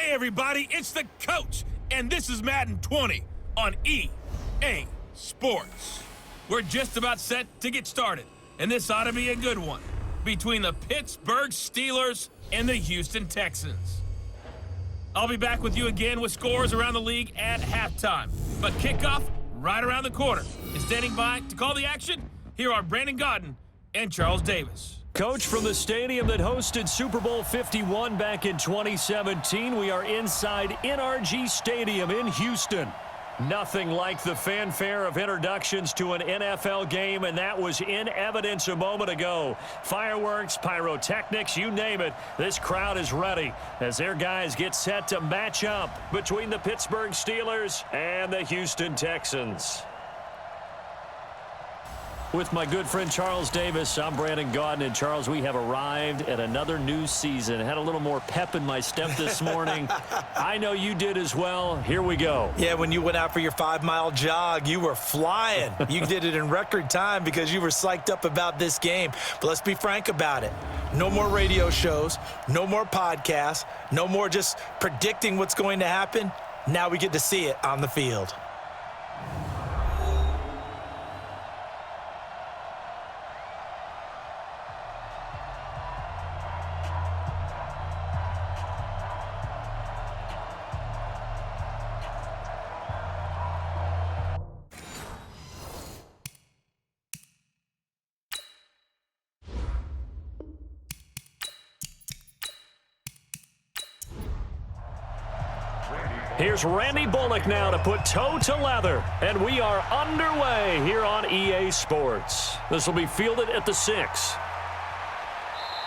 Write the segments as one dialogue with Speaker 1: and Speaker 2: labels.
Speaker 1: Hey everybody, it's the coach, and this is Madden 20 on EA Sports. We're just about set to get started, and this ought to be a good one between the Pittsburgh Steelers and the Houston Texans. I'll be back with you again with scores around the league at halftime, but kickoff right around the corner. And standing by to call the action, here are Brandon Gaudin and Charles Davis.
Speaker 2: Coach, from the stadium that hosted Super Bowl 51 back in 2017, we are inside NRG Stadium in Houston. Nothing like the fanfare of introductions to an NFL game, and that was in evidence a moment ago. Fireworks, pyrotechnics, you name it. This crowd is ready as their guys get set to match up between the Pittsburgh Steelers and the Houston Texans. With my good friend Charles Davis, I'm Brandon Gaudin. And Charles, we have arrived at another new season. Had a little more pep in my step this morning. I know you did as well. Here we go.
Speaker 3: Yeah, when you went out for your 5-mile jog, you were flying. You did it in record time because you were psyched up about this game. But let's be frank about it. No more radio shows, no more podcasts, no more just predicting what's going to happen. Now we get to see it on the field.
Speaker 2: Here's Randy Bullock now to put toe to leather, and we are underway here on EA Sports. This will be fielded at the 6.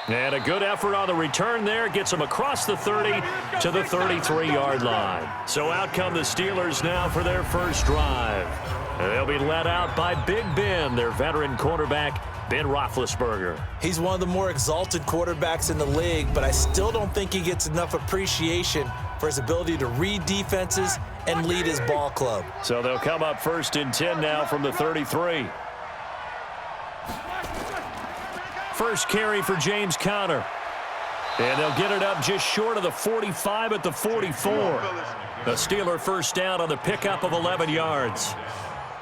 Speaker 2: And a good effort on the return there gets him across the 30 to the 33-yard line. So out come the Steelers now for their first drive. They'll be led out by Big Ben, their veteran quarterback, Ben Roethlisberger.
Speaker 3: He's one of the more exalted quarterbacks in the league, but I still don't think he gets enough appreciation for his ability to read defenses and lead his ball club.
Speaker 2: So they'll come up 1st and 10 now from the 33. First carry for James Conner. And they'll get it up just short of the 45 at the 44. The Steeler first down on the pickup of 11 yards.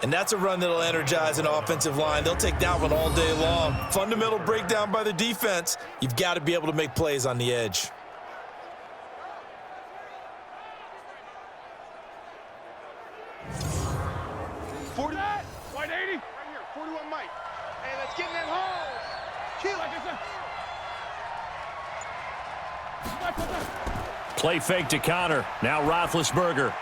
Speaker 3: And that's a run that'll energize an offensive line. They'll take that one all day long. Fundamental breakdown by the defense. You've got to be able to make plays on the edge.
Speaker 4: White 80. Right here, 41 Mike. Hey, let's get in that hole. Kill.
Speaker 2: Play fake to Conner. Now Roethlisberger.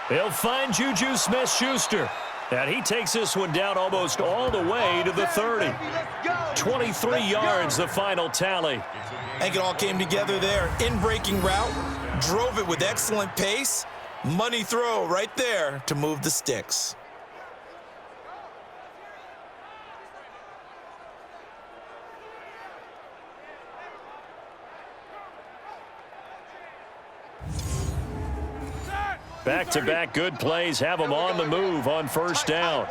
Speaker 2: He'll find Juju Smith-Schuster. And he takes this one down almost all the way to the 30. 23 yards, the final tally.
Speaker 3: I think it all came together there. In-breaking route, drove it with excellent pace. Money throw right there to move the sticks.
Speaker 2: Back-to-back good plays have them on the move on first down.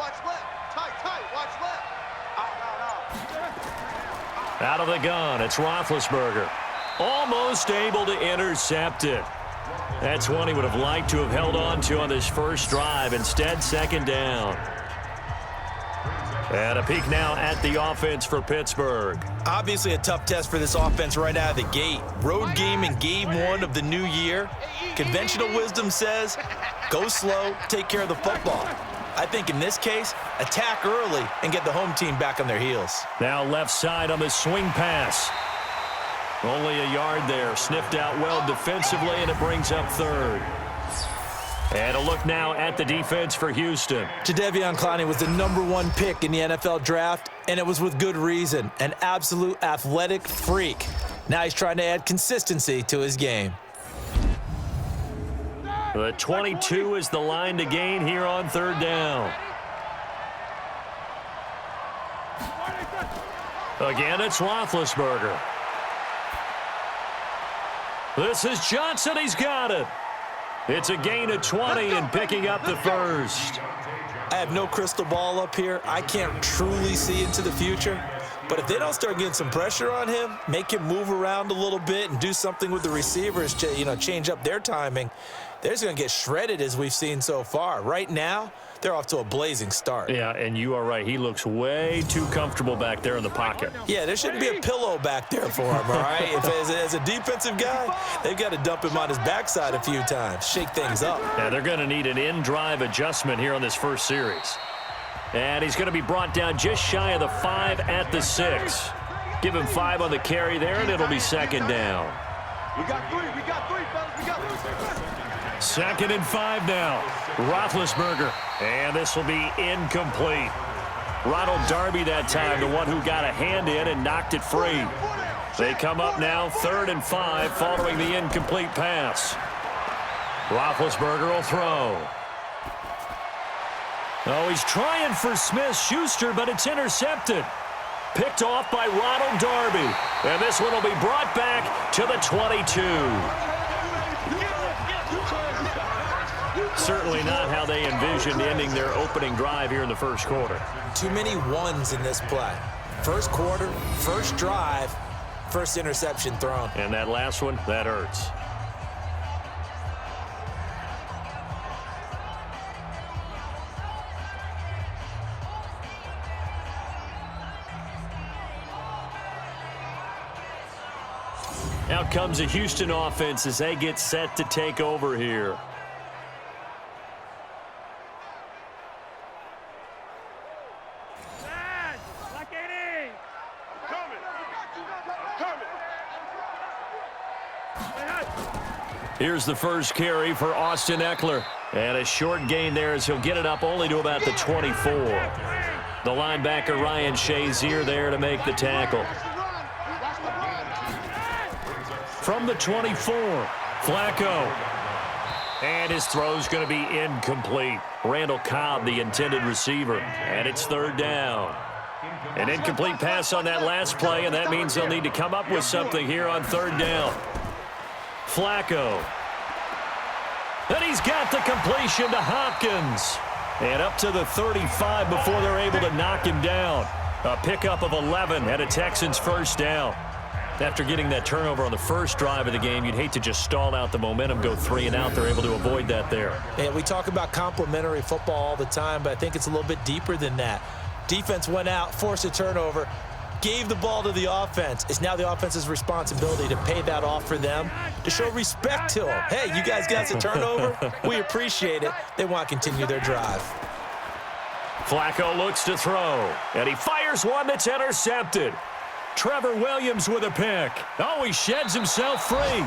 Speaker 2: Out of the gun, it's Roethlisberger. Almost able to intercept it. That's one he would have liked to have held on to on this first drive. Instead, second down. And a peek now at the offense for Pittsburgh.
Speaker 3: Obviously a tough test for this offense right out of the gate. Road game in game 1 of the new year. Conventional wisdom says, go slow, take care of the football. I think in this case, attack early and get the home team back on their heels.
Speaker 2: Now left side on the swing pass. Only a yard there. Sniffed out well defensively, and it brings up 3rd. And a look now at the defense for Houston.
Speaker 3: Jadeveon Clowney was the #1 pick in the NFL draft, and it was with good reason. An absolute athletic freak. Now he's trying to add consistency to his game.
Speaker 2: The 22 is the line to gain here on 3rd down. Again, it's Roethlisberger. This is Johnson. He's got it. It's a gain of 20 and picking up the first.
Speaker 3: I have no crystal ball up here. I can't truly see into the future. But if they don't start getting some pressure on him, make him move around a little bit and do something with the receivers to, change up their timing, they're just going to get shredded as we've seen so far. Right now, they're off to a blazing start.
Speaker 2: Yeah, and you are right. He looks way too comfortable back there in the pocket.
Speaker 3: Yeah, there shouldn't be a pillow back there for him, all right? As a defensive guy, they've got to dump him on his backside a few times, shake things up.
Speaker 2: Yeah, they're going to need an in-drive adjustment here on this first series. And he's going to be brought down just shy of the 5 at the 6. Give him 5 on the carry there, and it'll be second down.
Speaker 4: We got three, fellas, we got 3.
Speaker 2: 2nd and 5 now. Roethlisberger. And this will be incomplete. Ronald Darby that time, the one who got a hand in and knocked it free. They come up now 3rd and 5 following the incomplete pass. Roethlisberger will throw. Oh, he's trying for Smith-Schuster, but it's intercepted. Picked off by Ronald Darby. And this one will be brought back to the 22. Certainly not how they envisioned ending their opening drive here in the first quarter.
Speaker 3: Too many ones in this play. First quarter, first drive, first interception thrown.
Speaker 2: And that last one, that hurts. Out comes a Houston offense as they get set to take over here. Here's the first carry for Austin Eckler. And a short gain there as he'll get it up only to about the 24. The linebacker Ryan Shazier there to make the tackle. From the 24, Flacco. And his throw's going to be incomplete. Randall Cobb, the intended receiver. And it's 3rd down. An incomplete pass on that last play, and that means they'll need to come up with something here on 3rd down. Flacco. Then he's got the completion to Hopkins. And up to the 35 before they're able to knock him down. A pickup of 11 and a Texans first down. After getting that turnover on the first drive of the game, you'd hate to just stall out the momentum, go 3 and out. They're able to avoid that there.
Speaker 3: And we talk about complementary football all the time, but I think it's a little bit deeper than that. Defense went out, forced a turnover, gave the ball to the offense. It's now the offense's responsibility to pay that off for them, to show respect to them. Hey, you guys got the turnover. We appreciate it. They want to continue their drive.
Speaker 2: Flacco looks to throw, and he fires one that's intercepted. Trevor Williams with a pick. Oh, he sheds himself free.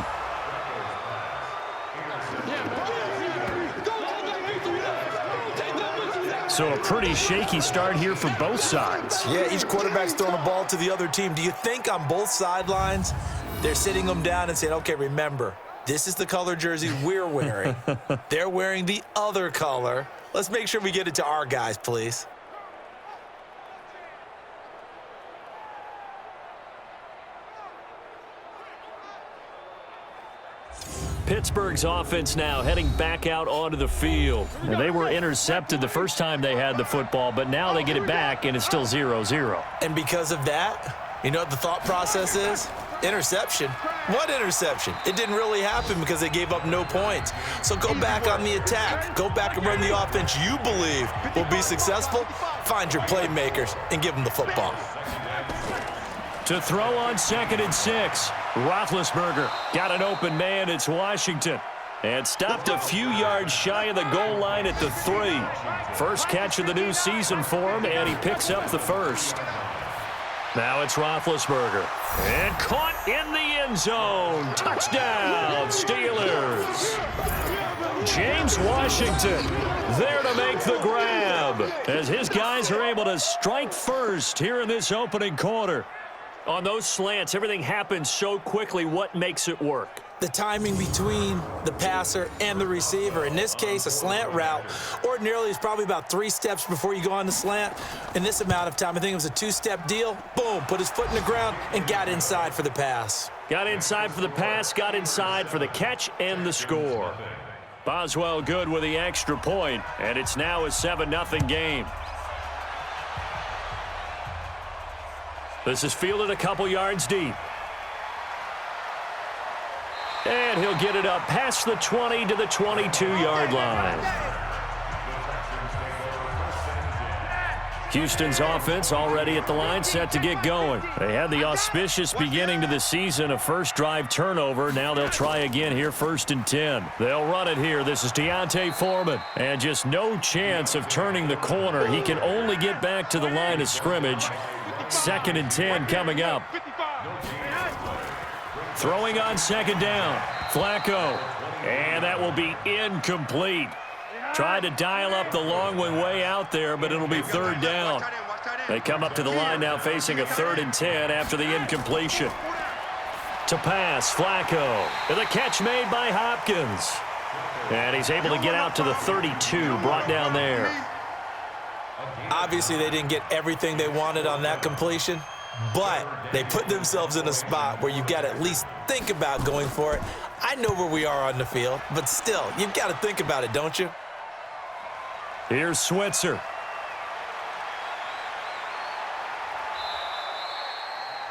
Speaker 2: So a pretty shaky start here for both sides.
Speaker 3: Yeah, each quarterback's throwing the ball to the other team. Do you think on both sidelines they're sitting them down and saying, okay, remember, this is the color jersey we're wearing. They're wearing the other color. Let's make sure we get it to our guys, please.
Speaker 2: Pittsburgh's offense now heading back out onto the field. And they were intercepted the first time they had the football, but now they get it back, and it's still 0-0.
Speaker 3: And because of that, you know what the thought process is? Interception. What interception? It didn't really happen because they gave up no points. So go back on the attack. Go back and run the offense you believe will be successful. Find your playmakers and give them the football.
Speaker 2: To throw on 2nd and 6. Roethlisberger got an open man. It's Washington. And stopped a few yards shy of the goal line at the 3. First catch of the new season for him, and he picks up the first. Now it's Roethlisberger. And caught in the end zone. Touchdown, Steelers. James Washington there to make the grab as his guys are able to strike first here in this opening quarter. On those slants, everything happens so quickly. What makes it work?
Speaker 3: The timing between the passer and the receiver. In this case, a slant route ordinarily is probably about 3 steps before you go on the slant. In this amount of time, I think it was a 2-step deal. Boom, put his foot in the ground and got inside for the pass.
Speaker 2: Got inside for the pass, got inside for the catch and the score. Boswell good with the extra point, and it's now a 7-0 game. This is fielded a couple yards deep. And he'll get it up past the 20 to the 22-yard line. Houston's offense already at the line, set to get going. They had the auspicious beginning to the season, a first drive turnover. Now they'll try again here, 1st and 10. They'll run it here. This is Deontay Foreman. And just no chance of turning the corner. He can only get back to the line of scrimmage. 2nd and 10 coming up. Throwing on 2nd down. Flacco. And that will be incomplete. Tried to dial up the long one way out there, but it'll be 3rd down. They come up to the line now facing a 3rd and 10 after the incompletion. To pass, Flacco. And the catch made by Hopkins. And he's able to get out to the 32, brought down there.
Speaker 3: Obviously, they didn't get everything they wanted on that completion, but they put themselves in a spot where you've got to at least think about going for it. I know where we are on the field, but still, you've got to think about it, don't you?
Speaker 2: Here's Switzer.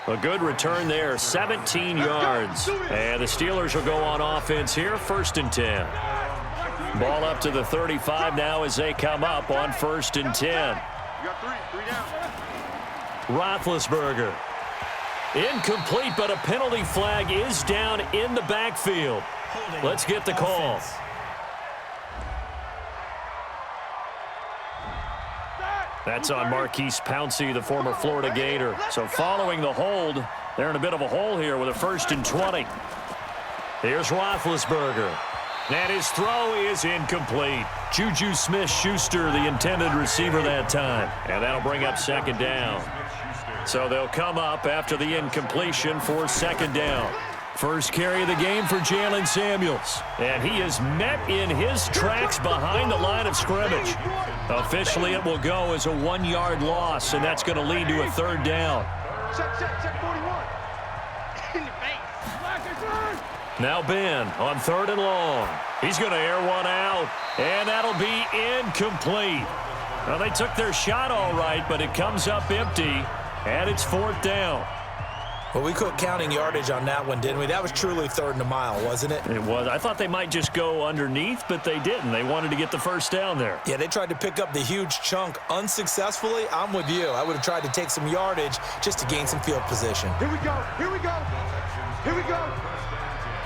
Speaker 2: A good return there, 17 yards. And the Steelers will go on offense here, 1st and 10. Ball up to the 35 now as they come up on 1st and 10.
Speaker 4: You got three down.
Speaker 2: Roethlisberger. Incomplete, but a penalty flag is down in the backfield. Let's get the call. That's on Marquise Pouncey, the former Florida Gator. So following the hold, they're in a bit of a hole here with a 1st and 20. Here's Roethlisberger. And his throw is incomplete. Juju Smith-Schuster, the intended receiver that time. And that'll bring up 2nd down. So they'll come up after the incompletion for 2nd down. First carry of the game for Jalen Samuels. And he is met in his tracks behind the line of scrimmage. Officially, it will go as a 1-yard loss, and that's going to lead to a 3rd down.
Speaker 4: Check 41. In the face.
Speaker 2: Now Ben on 3rd and long. He's going to air one out, and that'll be incomplete. Well, they took their shot all right, but it comes up empty, and it's 4th down.
Speaker 3: Well, we quit counting yardage on that one, didn't we? That was truly 3rd and a mile, wasn't it?
Speaker 2: It was. I thought they might just go underneath, but they didn't. They wanted to get the 1st down there.
Speaker 3: Yeah, they tried to pick up the huge chunk unsuccessfully. I'm with you. I would have tried to take some yardage just to gain some field position.
Speaker 4: Here we go. Here we go. Here we go.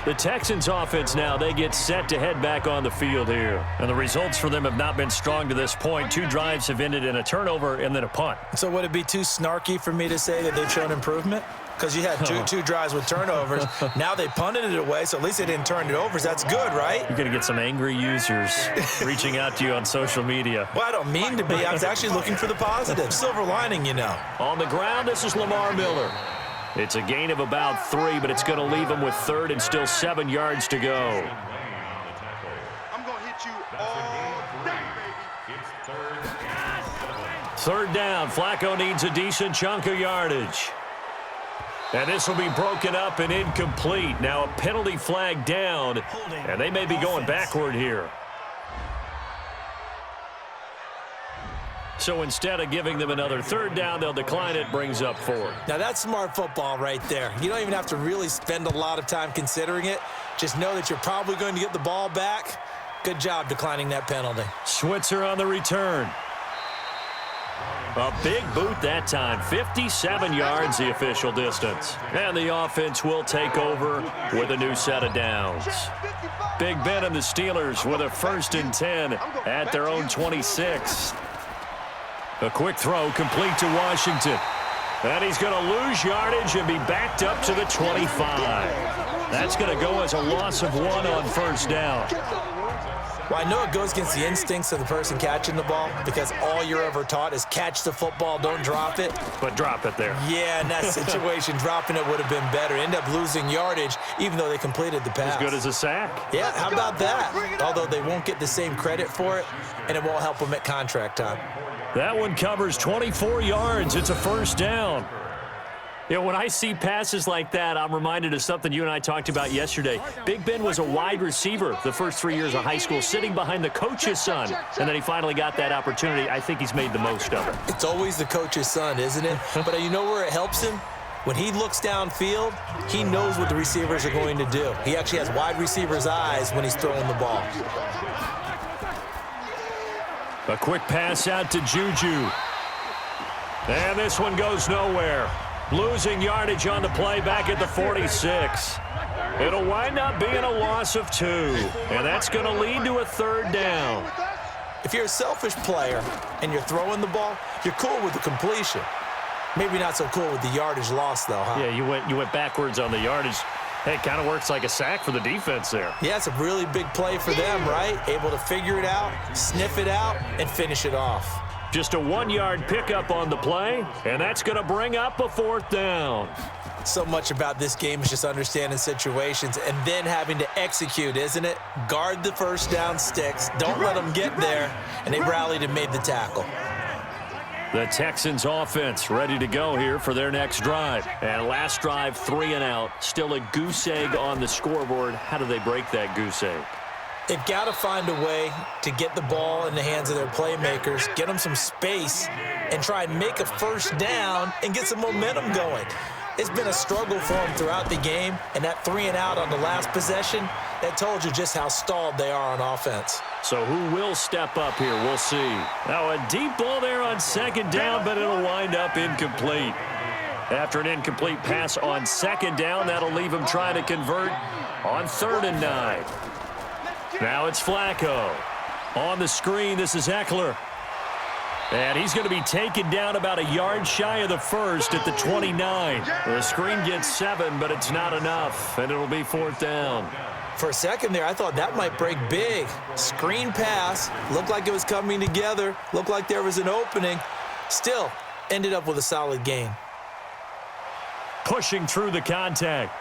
Speaker 2: The Texans offense now, they get set to head back on the field here. And the results for them have not been strong to this point. 2 drives have ended in a turnover and then a punt.
Speaker 3: So would it be too snarky for me to say that they've shown improvement? Because you had two drives with turnovers. Now they punted it away, so at least they didn't turn it over. So that's good, right?
Speaker 2: You're going to get some angry users reaching out to you on social media.
Speaker 3: Well, I don't mean to be. I was actually looking for the positive. Silver lining, you know.
Speaker 2: On the ground, this is Lamar Miller. It's a gain of about 3, but it's going to leave him with 3rd and still 7 yards to go.
Speaker 4: I'm going to hit you all day, baby. It's
Speaker 2: 3rd down. Flacco needs a decent chunk of yardage. And this will be broken up and incomplete. Now a penalty flag down, and they may be going backward here. So instead of giving them another 3rd down, they'll decline it, brings up 4.
Speaker 3: Now that's smart football right there. You don't even have to really spend a lot of time considering it. Just know that you're probably going to get the ball back. Good job declining that penalty.
Speaker 2: Switzer on the return. A big boot that time, 57 yards the official distance. And the offense will take over with a new set of downs. Big Ben and the Steelers with a 1st and 10 at their own 26. A quick throw complete to Washington. And he's going to lose yardage and be backed up to the 25. That's going to go as a loss of 1 on 1st down.
Speaker 3: Well, I know it goes against the instincts of the person catching the ball because all you're ever taught is catch the football, don't drop it.
Speaker 2: But drop it there.
Speaker 3: Yeah, in that situation, dropping it would have been better. End up losing yardage even though they completed the pass.
Speaker 2: As good as a sack.
Speaker 3: Yeah, how about that? Although they won't get the same credit for it, and it won't help them at contract time.
Speaker 2: That one covers 24 yards. It's a 1st down. You know, when I see passes like that, I'm reminded of something you and I talked about yesterday. Big Ben was a wide receiver the first 3 years of high school, sitting behind the coach's son, and then he finally got that opportunity. I think he's made the most of it.
Speaker 3: It's always the coach's son, isn't it? But you know where it helps him? When he looks downfield, he knows what the receivers are going to do. He actually has wide receivers' eyes when he's throwing the ball.
Speaker 2: A quick pass out to Juju. And this one goes nowhere. Losing yardage on the play back at the 46. It'll wind up being a loss of 2. And that's going to lead to a 3rd down.
Speaker 3: If you're a selfish player and you're throwing the ball, you're cool with the completion. Maybe not so cool with the yardage loss, though, huh?
Speaker 2: Yeah, you went backwards on the yardage. Hey, it kind of works like a sack for the defense there.
Speaker 3: Yeah, it's a really big play for them, right? Able to figure it out, sniff it out, and finish it off.
Speaker 2: Just a 1-yard pickup on the play, and that's going to bring up a 4th down.
Speaker 3: So much about this game is just understanding situations and then having to execute, isn't it? Guard the first down sticks. Don't let them get there. And they rallied and made the tackle.
Speaker 2: The Texans offense ready to go here for their next drive. And last drive, 3 and out. Still a goose egg on the scoreboard. How do they break that goose egg?
Speaker 3: They've got to find a way to get the ball in the hands of their playmakers, get them some space, and try and make a first down and get some momentum going. It's been a struggle for them throughout the game, and that 3 and out on the last possession, that told you just how stalled they are on offense.
Speaker 2: So who will step up here? We'll see. Now a deep ball there on 2nd down, but it'll wind up incomplete. After an incomplete pass on 2nd down, that'll leave him trying to convert on 3rd and 9. Now it's Flacco. On the screen, this is Eckler. And he's going to be taken down about a yard shy of the 1st at the 29. The screen gets 7, but it's not enough, and it'll be 4th down.
Speaker 3: For a second there, I thought that might break big. Screen pass, looked like it was coming together, looked like there was an opening. Still, ended up with a solid gain.
Speaker 2: Pushing through the contact.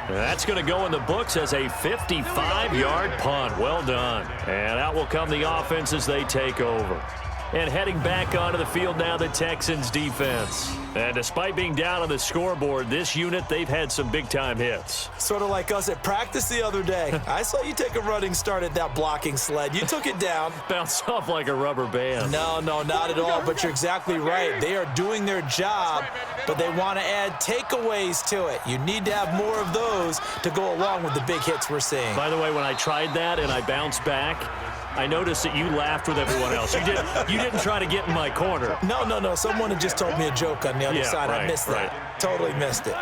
Speaker 2: That's going to go in the books as a 55-yard punt. Well done. And out will come the offense as they take over. And heading back onto the field now, the Texans defense. And despite being down on the scoreboard, this unit, they've had some big-time hits.
Speaker 3: Sort of like us at practice the other day. I saw you take a running start at that blocking sled. You took it down.
Speaker 2: Bounced off like a rubber band.
Speaker 3: No, not at all, but you're exactly right. They are doing their job, but they want to add takeaways to it. You need to have more of those to go along with the big hits we're seeing.
Speaker 2: By the way, when I tried that and I bounced back, I noticed that you laughed with everyone else. You didn't try to get in my corner.
Speaker 3: No. Someone had just told me a joke on the other side.
Speaker 2: Right,
Speaker 3: I missed that.
Speaker 2: Right.
Speaker 3: Totally missed it.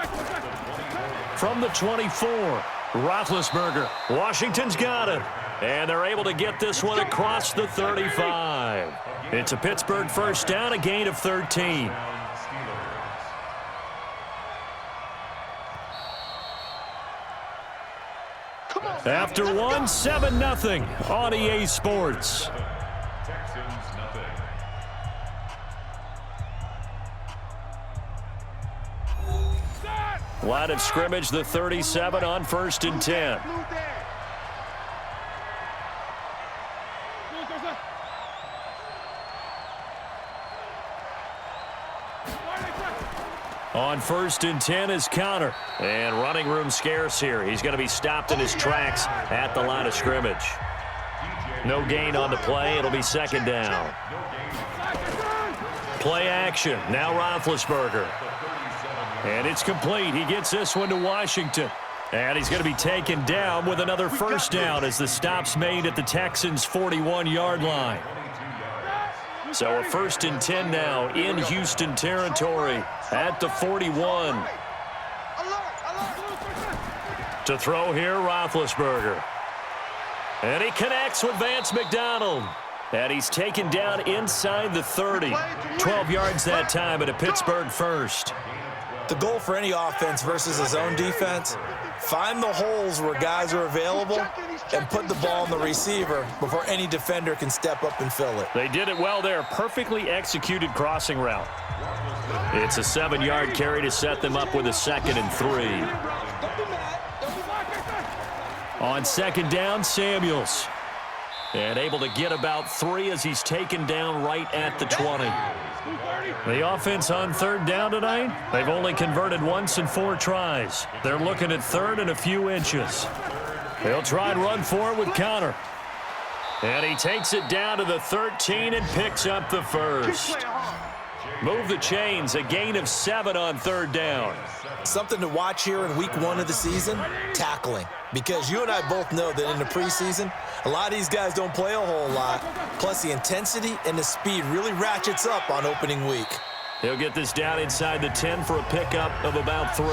Speaker 2: From the 24, Roethlisberger. Washington's got it. And they're able to get this one across the 35. It's a Pittsburgh first down, a gain of 13. After 7-0 on EA Sports. Line of scrimmage, the 37 on 1st and 10. On 1st and 10 is Connor. And running room scarce here. He's going to be stopped in his tracks at the line of scrimmage. No gain on the play. It'll be 2nd down. Play action. Now Roethlisberger. And it's complete. He gets this one to Washington. And he's going to be taken down with another first down as the stop's made at the Texans' 41-yard line. So a 1st and 10 now in Houston territory at the 41. To throw here, Roethlisberger. And he connects with Vance McDonald. And he's taken down inside the 30. 12 yards that time at a Pittsburgh first.
Speaker 3: The goal for any offense versus his own defense, find the holes where guys are available and put the ball on the receiver before any defender can step up and fill it.
Speaker 2: They did it well there. Perfectly executed crossing route. It's a 7-yard carry to set them up with a 2nd and 3. On 2nd down, Samuels. And able to get about 3 as he's taken down right at the 20. The offense on third down tonight, they've only converted once in 4 tries. They're looking at third and a few inches. They'll try and run for it with Connor. And he takes it down to the 13 and picks up the first. Move the chains, a gain of 7 on third down.
Speaker 3: Something to watch here in week 1 of the season, tackling. Because you and I both know that in the preseason, a lot of these guys don't play a whole lot. Plus, the intensity and the speed really ratchets up on opening week.
Speaker 2: He'll get this down inside the 10 for a pickup of about 3.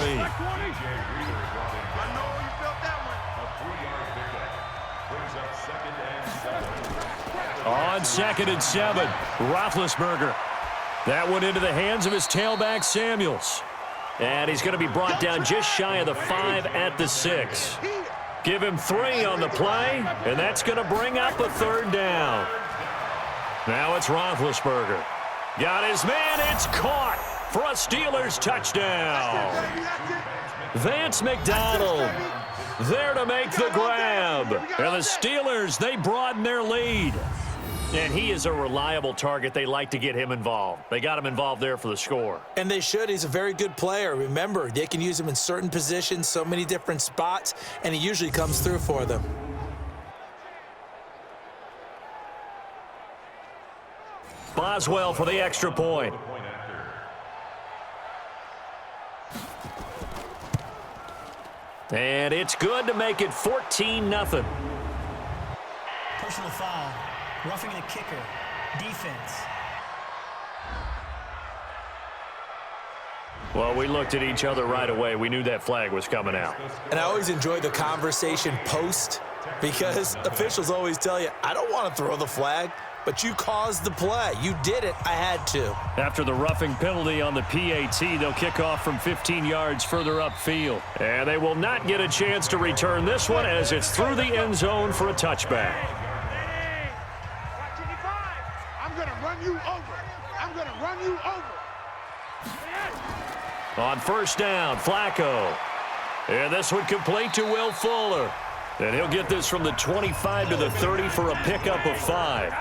Speaker 2: On 2nd and 7, Roethlisberger. That went into the hands of his tailback, Samuels. And he's going to be brought down just shy of the 5 at the 6. Give him 3 on the play, and that's going to bring up a third down. Now it's Roethlisberger. Got his man. It's caught for a Steelers touchdown. Vance McDonald there to make the grab. And the Steelers, they broaden their lead. And he is a reliable target. They like to get him involved. They got him involved there for the score.
Speaker 3: And they should. He's a very good player. Remember, they can use him in certain positions, so many different spots, and he usually comes through for them.
Speaker 2: Boswell for the extra point. And it's good to make it 14-0.
Speaker 5: Personal foul. Roughing the kicker. Defense.
Speaker 2: Well, we looked at each other right away. We knew that flag was coming out.
Speaker 3: And I always enjoy the conversation post because officials always tell you, I don't want to throw the flag, but you caused the play. You did it. I had to.
Speaker 2: After the roughing penalty on the PAT, they'll kick off from 15 yards further upfield. And they will not get a chance to return this one as it's through the end zone for a touchback. On first down, Flacco. And this one complete to Will Fuller. And he'll get this from the 25 to the 30 for a pickup of 5.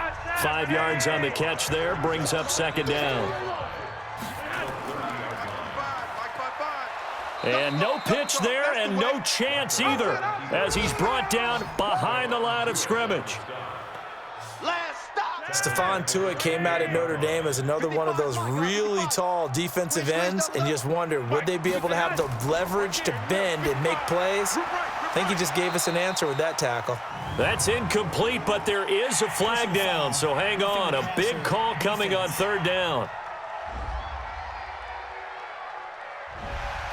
Speaker 2: 5 yards on the catch there, brings up second down. And no pitch there and no chance either as he's brought down behind the line of scrimmage.
Speaker 3: Stephon Tuitt came out at Notre Dame as another one of those really tall defensive ends, and you just wonder, would they be able to have the leverage to bend and make plays? I think he just gave us an answer with that tackle.
Speaker 2: That's incomplete, but there is a flag down, so hang on. A big call coming on third down.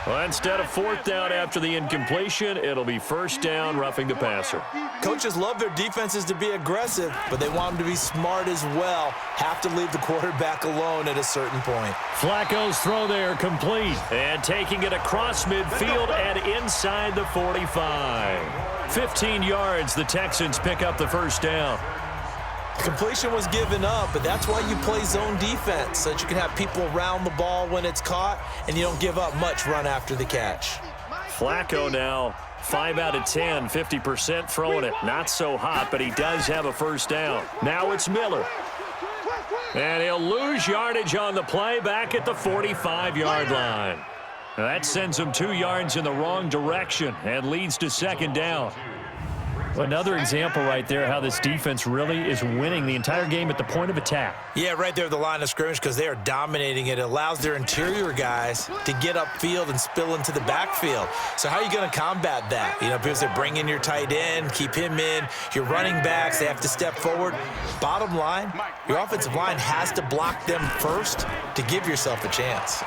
Speaker 2: Well, instead of fourth down after the incompletion, it'll be first down, roughing the passer.
Speaker 3: Coaches love their defenses to be aggressive, but they want them to be smart as well. Have to leave the quarterback alone at a certain point.
Speaker 2: Flacco's throw there complete. And taking it across midfield and inside the 45. 15 yards, the Texans pick up the first down.
Speaker 3: Completion was given up, but that's why you play zone defense, so that you can have people around the ball when it's caught, and you don't give up much run after the catch.
Speaker 2: Flacco now 5 out of 10, 50% throwing it. Not so hot, but he does have a first down. Now it's Miller. And he'll lose yardage on the play back at the 45-yard line. Now that sends him 2 yards in the wrong direction and leads to second down. Another example right there how this defense really is winning the entire game at the point of attack.
Speaker 3: Yeah, right there at the line of scrimmage because they are dominating it. It allows their interior guys to get upfield and spill into the backfield. So how are you going to combat that? You know, because they bring in your tight end, keep him in. Your running backs, they have to step forward. Bottom line, your offensive line has to block them first to give yourself a chance.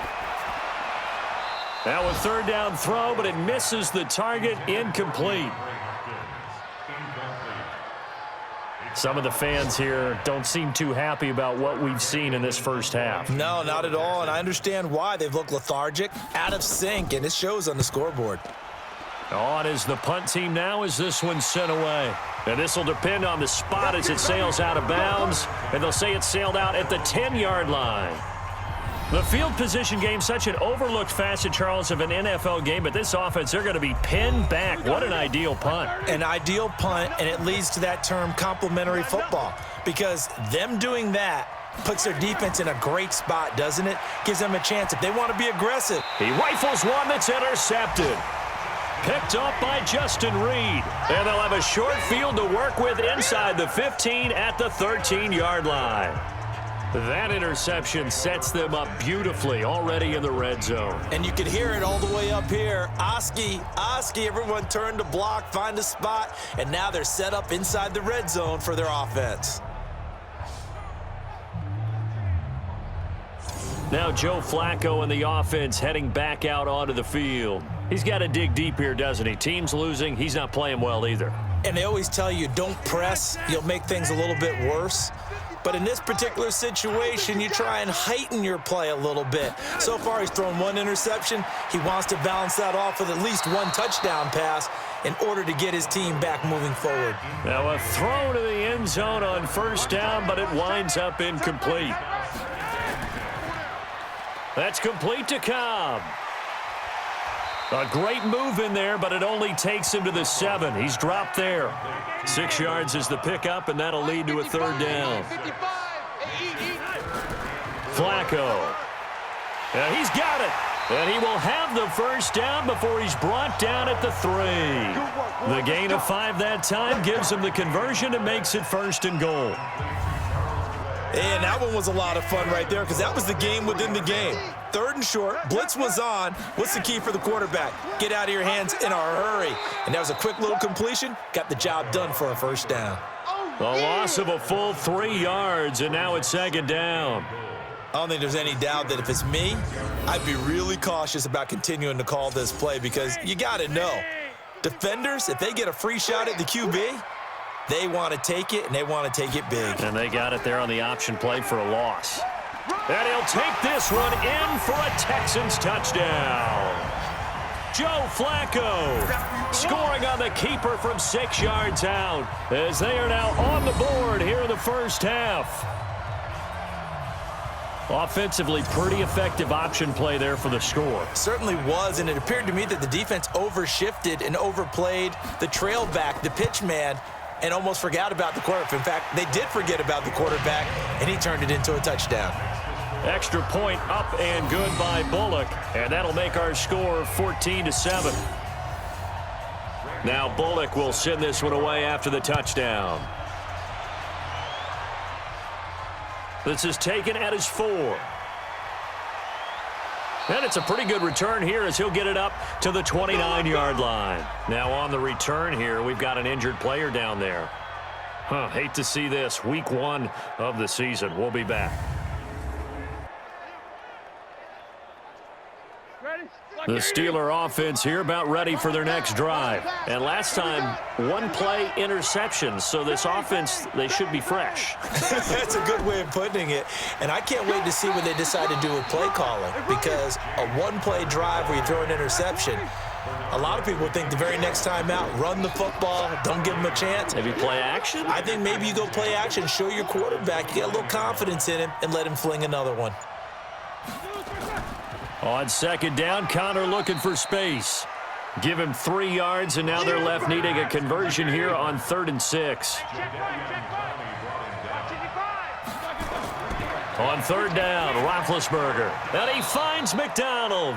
Speaker 2: Now a third down throw, but it misses the target, incomplete. Some of the fans here don't seem too happy about what we've seen in this first half.
Speaker 3: No, not at all, and I understand why. They've looked lethargic, out of sync, and it shows on the scoreboard.
Speaker 2: On is the punt team now as this one's sent away. And this will depend on the spot as it sails out of bounds, and they'll say it sailed out at the 10-yard line. The field position game, such an overlooked facet, Charles, of an NFL game, but this offense, they're going to be pinned back. What an ideal punt.
Speaker 3: An ideal punt, and it leads to that term complementary football, because them doing that Puts their defense in a great spot, doesn't it? Gives them a chance if they want to be aggressive.
Speaker 2: He rifles one that's intercepted. Picked off by Justin Reed. And they'll have a short field to work with inside the 15 at the 13-yard line. That interception sets them up beautifully already in the red zone.
Speaker 3: And you can hear it all the way up here. Oski, everyone turned to block, find a spot, and now they're set up inside the red zone for their offense.
Speaker 2: Now Joe Flacco and the offense heading back out onto the field. He's got to dig deep here, doesn't he? Team's losing. He's not playing well either.
Speaker 3: And they always tell you, don't press. You'll make things a little bit worse. But in this particular situation, you try and heighten your play a little bit. So far, he's thrown one interception. He wants to balance that off with at least one touchdown pass in order to get his team back moving forward.
Speaker 2: Now a throw to the end zone on first down, but it winds up incomplete. That's complete to Cobb. A great move in there, but it only takes him to the 7. He's dropped there. 6 yards is the pickup, and that'll lead to a third down. Flacco. Yeah, he's got it. And he will have the first down before he's brought down at the 3. The gain of 5 that time gives him the conversion and makes it 1st and goal.
Speaker 3: And that one was a lot of fun right there because that was the game within the game. 3rd and short, blitz was on. What's the key for the quarterback? Get out of your hands in a hurry. And that was a quick little completion. Got the job done for a first down.
Speaker 2: The loss of a full 3 yards, and now it's 2nd down.
Speaker 3: I don't think there's any doubt that if it's me, I'd be really cautious about continuing to call this play because you got to know, defenders, if they get a free shot at the QB, they want to take it, and they want to take it big.
Speaker 2: And they got it there on the option play for a loss. And he'll take this one in for a Texans touchdown. Joe Flacco scoring on the keeper from 6 yards out as they are now on the board here in the first half. Offensively, pretty effective option play there for the score.
Speaker 3: Certainly was, and it appeared to me that the defense overshifted and overplayed the trail back, the pitch man, and almost forgot about the quarterback. In fact, they did forget about the quarterback, and he turned it into a touchdown.
Speaker 2: Extra point up and good by Bullock, and that'll make our score 14-7. Now Bullock will send this one away after the touchdown. This is taken at his 4. And it's a pretty good return here as he'll get it up to the 29-yard line. Now on the return here, we've got an injured player down there. Hate to see this. Week 1 of the season. We'll be back. The Steeler offense here about ready for their next drive. And last time, 1-play interception. So this offense, they should be fresh.
Speaker 3: That's a good way of putting it. And I can't wait to see what they decide to do with play calling. Because a 1-play drive where you throw an interception, a lot of people think the very next time out, run the football, don't give them a chance.
Speaker 2: Maybe play action?
Speaker 3: I think maybe you go play action, show your quarterback, you get a little confidence in him, and let him fling another one.
Speaker 2: On 2nd down, Connor looking for space. Give him 3 yards, and now they're left needing a conversion here on 3rd and 6. On 3rd down, Roethlisberger. And he finds McDonald.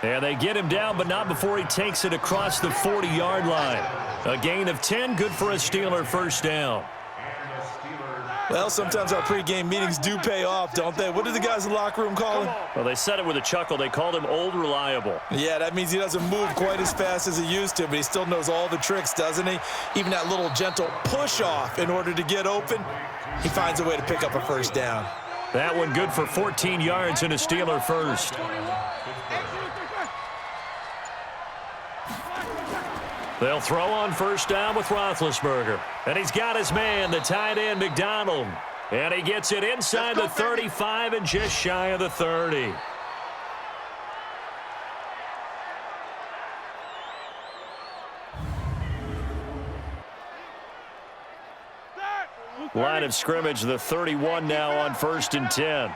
Speaker 2: And they get him down, but not before he takes it across the 40-yard line. A gain of 10, good for a Steeler first down.
Speaker 3: Well, sometimes our pregame meetings do pay off, don't they? What do the guys in the locker room call him?
Speaker 2: Well, they said it with a chuckle. They called him Old Reliable.
Speaker 3: Yeah, that means he doesn't move quite as fast as he used to, but he still knows all the tricks, doesn't he? Even that little gentle push-off in order to get open, he finds a way to pick up a first down.
Speaker 2: That one good for 14 yards and a Steeler first. They'll throw on first down with Roethlisberger. And he's got his man, the tight end, McDonald. And he gets it inside the 35 and just shy of the 30. Line of scrimmage, the 31 now on 1st and 10.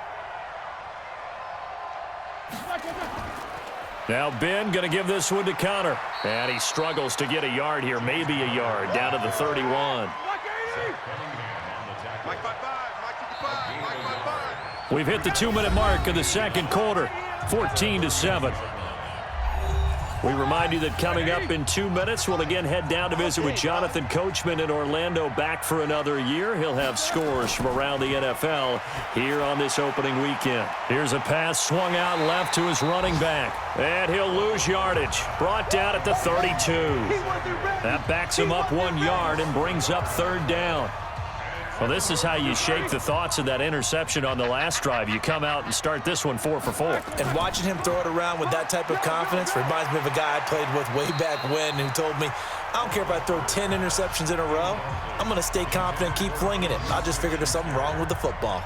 Speaker 2: Now Ben going to give this one to Connor. And he struggles to get a yard here, maybe a yard, down to the 31. We've hit the 2-minute mark of the second quarter, 14-7. We remind you that coming up in 2 minutes, we'll again head down to visit with Jonathan Coachman in Orlando, back for another year. He'll have scores from around the NFL here on this opening weekend. Here's a pass swung out left to his running back, and he'll lose yardage. Brought down at the 32. That backs him up 1 yard and brings up third down. Well, this is how you shake the thoughts of that interception on the last drive. You come out and start this one 4 for 4.
Speaker 3: And watching him throw it around with that type of confidence reminds me of a guy I played with way back when who told me, I don't care if I throw 10 interceptions in a row. I'm going to stay confident and keep flinging it. I just figured there's something wrong with the football.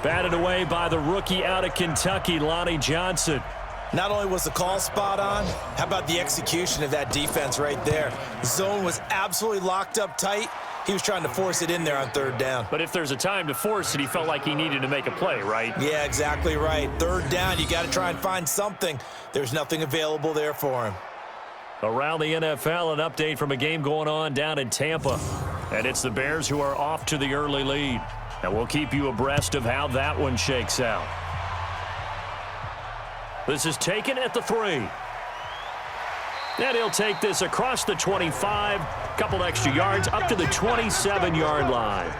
Speaker 2: Batted away by the rookie out of Kentucky, Lonnie Johnson.
Speaker 3: Not only was the call spot on, how about the execution of that defense right there? Zone was absolutely locked up tight. He was trying to force it in there on third down.
Speaker 2: But if there's a time to force it, he felt like he needed to make a play, right?
Speaker 3: Yeah, exactly right. Third down, you got to try and find something. There's nothing available there for him.
Speaker 2: Around the NFL, an update from a game going on down in Tampa. And it's the Bears who are off to the early lead. And we'll keep you abreast of how that one shakes out. This is taken at the 3. And he'll take this across the 25, couple extra yards, up to the 27-yard line.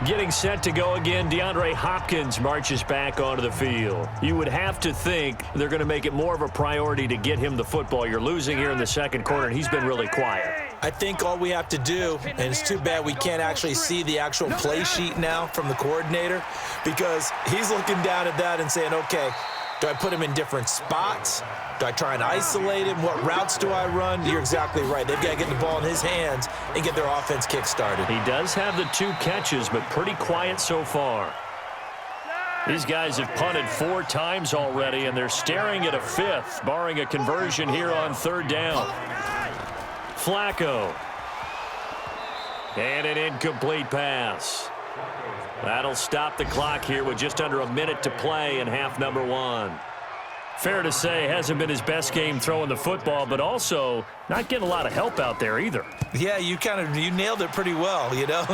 Speaker 2: Getting set to go again, DeAndre Hopkins marches back onto the field. You would have to think they're going to make it more of a priority to get him the football. You're losing here in the second quarter, and he's been really quiet.
Speaker 3: I think all we have to do, and it's too bad we can't actually see the actual play sheet now from the coordinator, because he's looking down at that and saying, okay, do I put him in different spots? Do I try and isolate him? What routes do I run? You're exactly right. They've got to get the ball in his hands and get their offense kick-started.
Speaker 2: He does have the 2 catches, but pretty quiet so far. These guys have punted 4 times already, and they're staring at a 5th, barring a conversion here on third down. Flacco. And an incomplete pass. That'll stop the clock here with just under a minute to play in half number 1. Fair to say, hasn't been his best game throwing the football, but also not getting a lot of help out there either.
Speaker 3: Yeah, you nailed it pretty well, you know.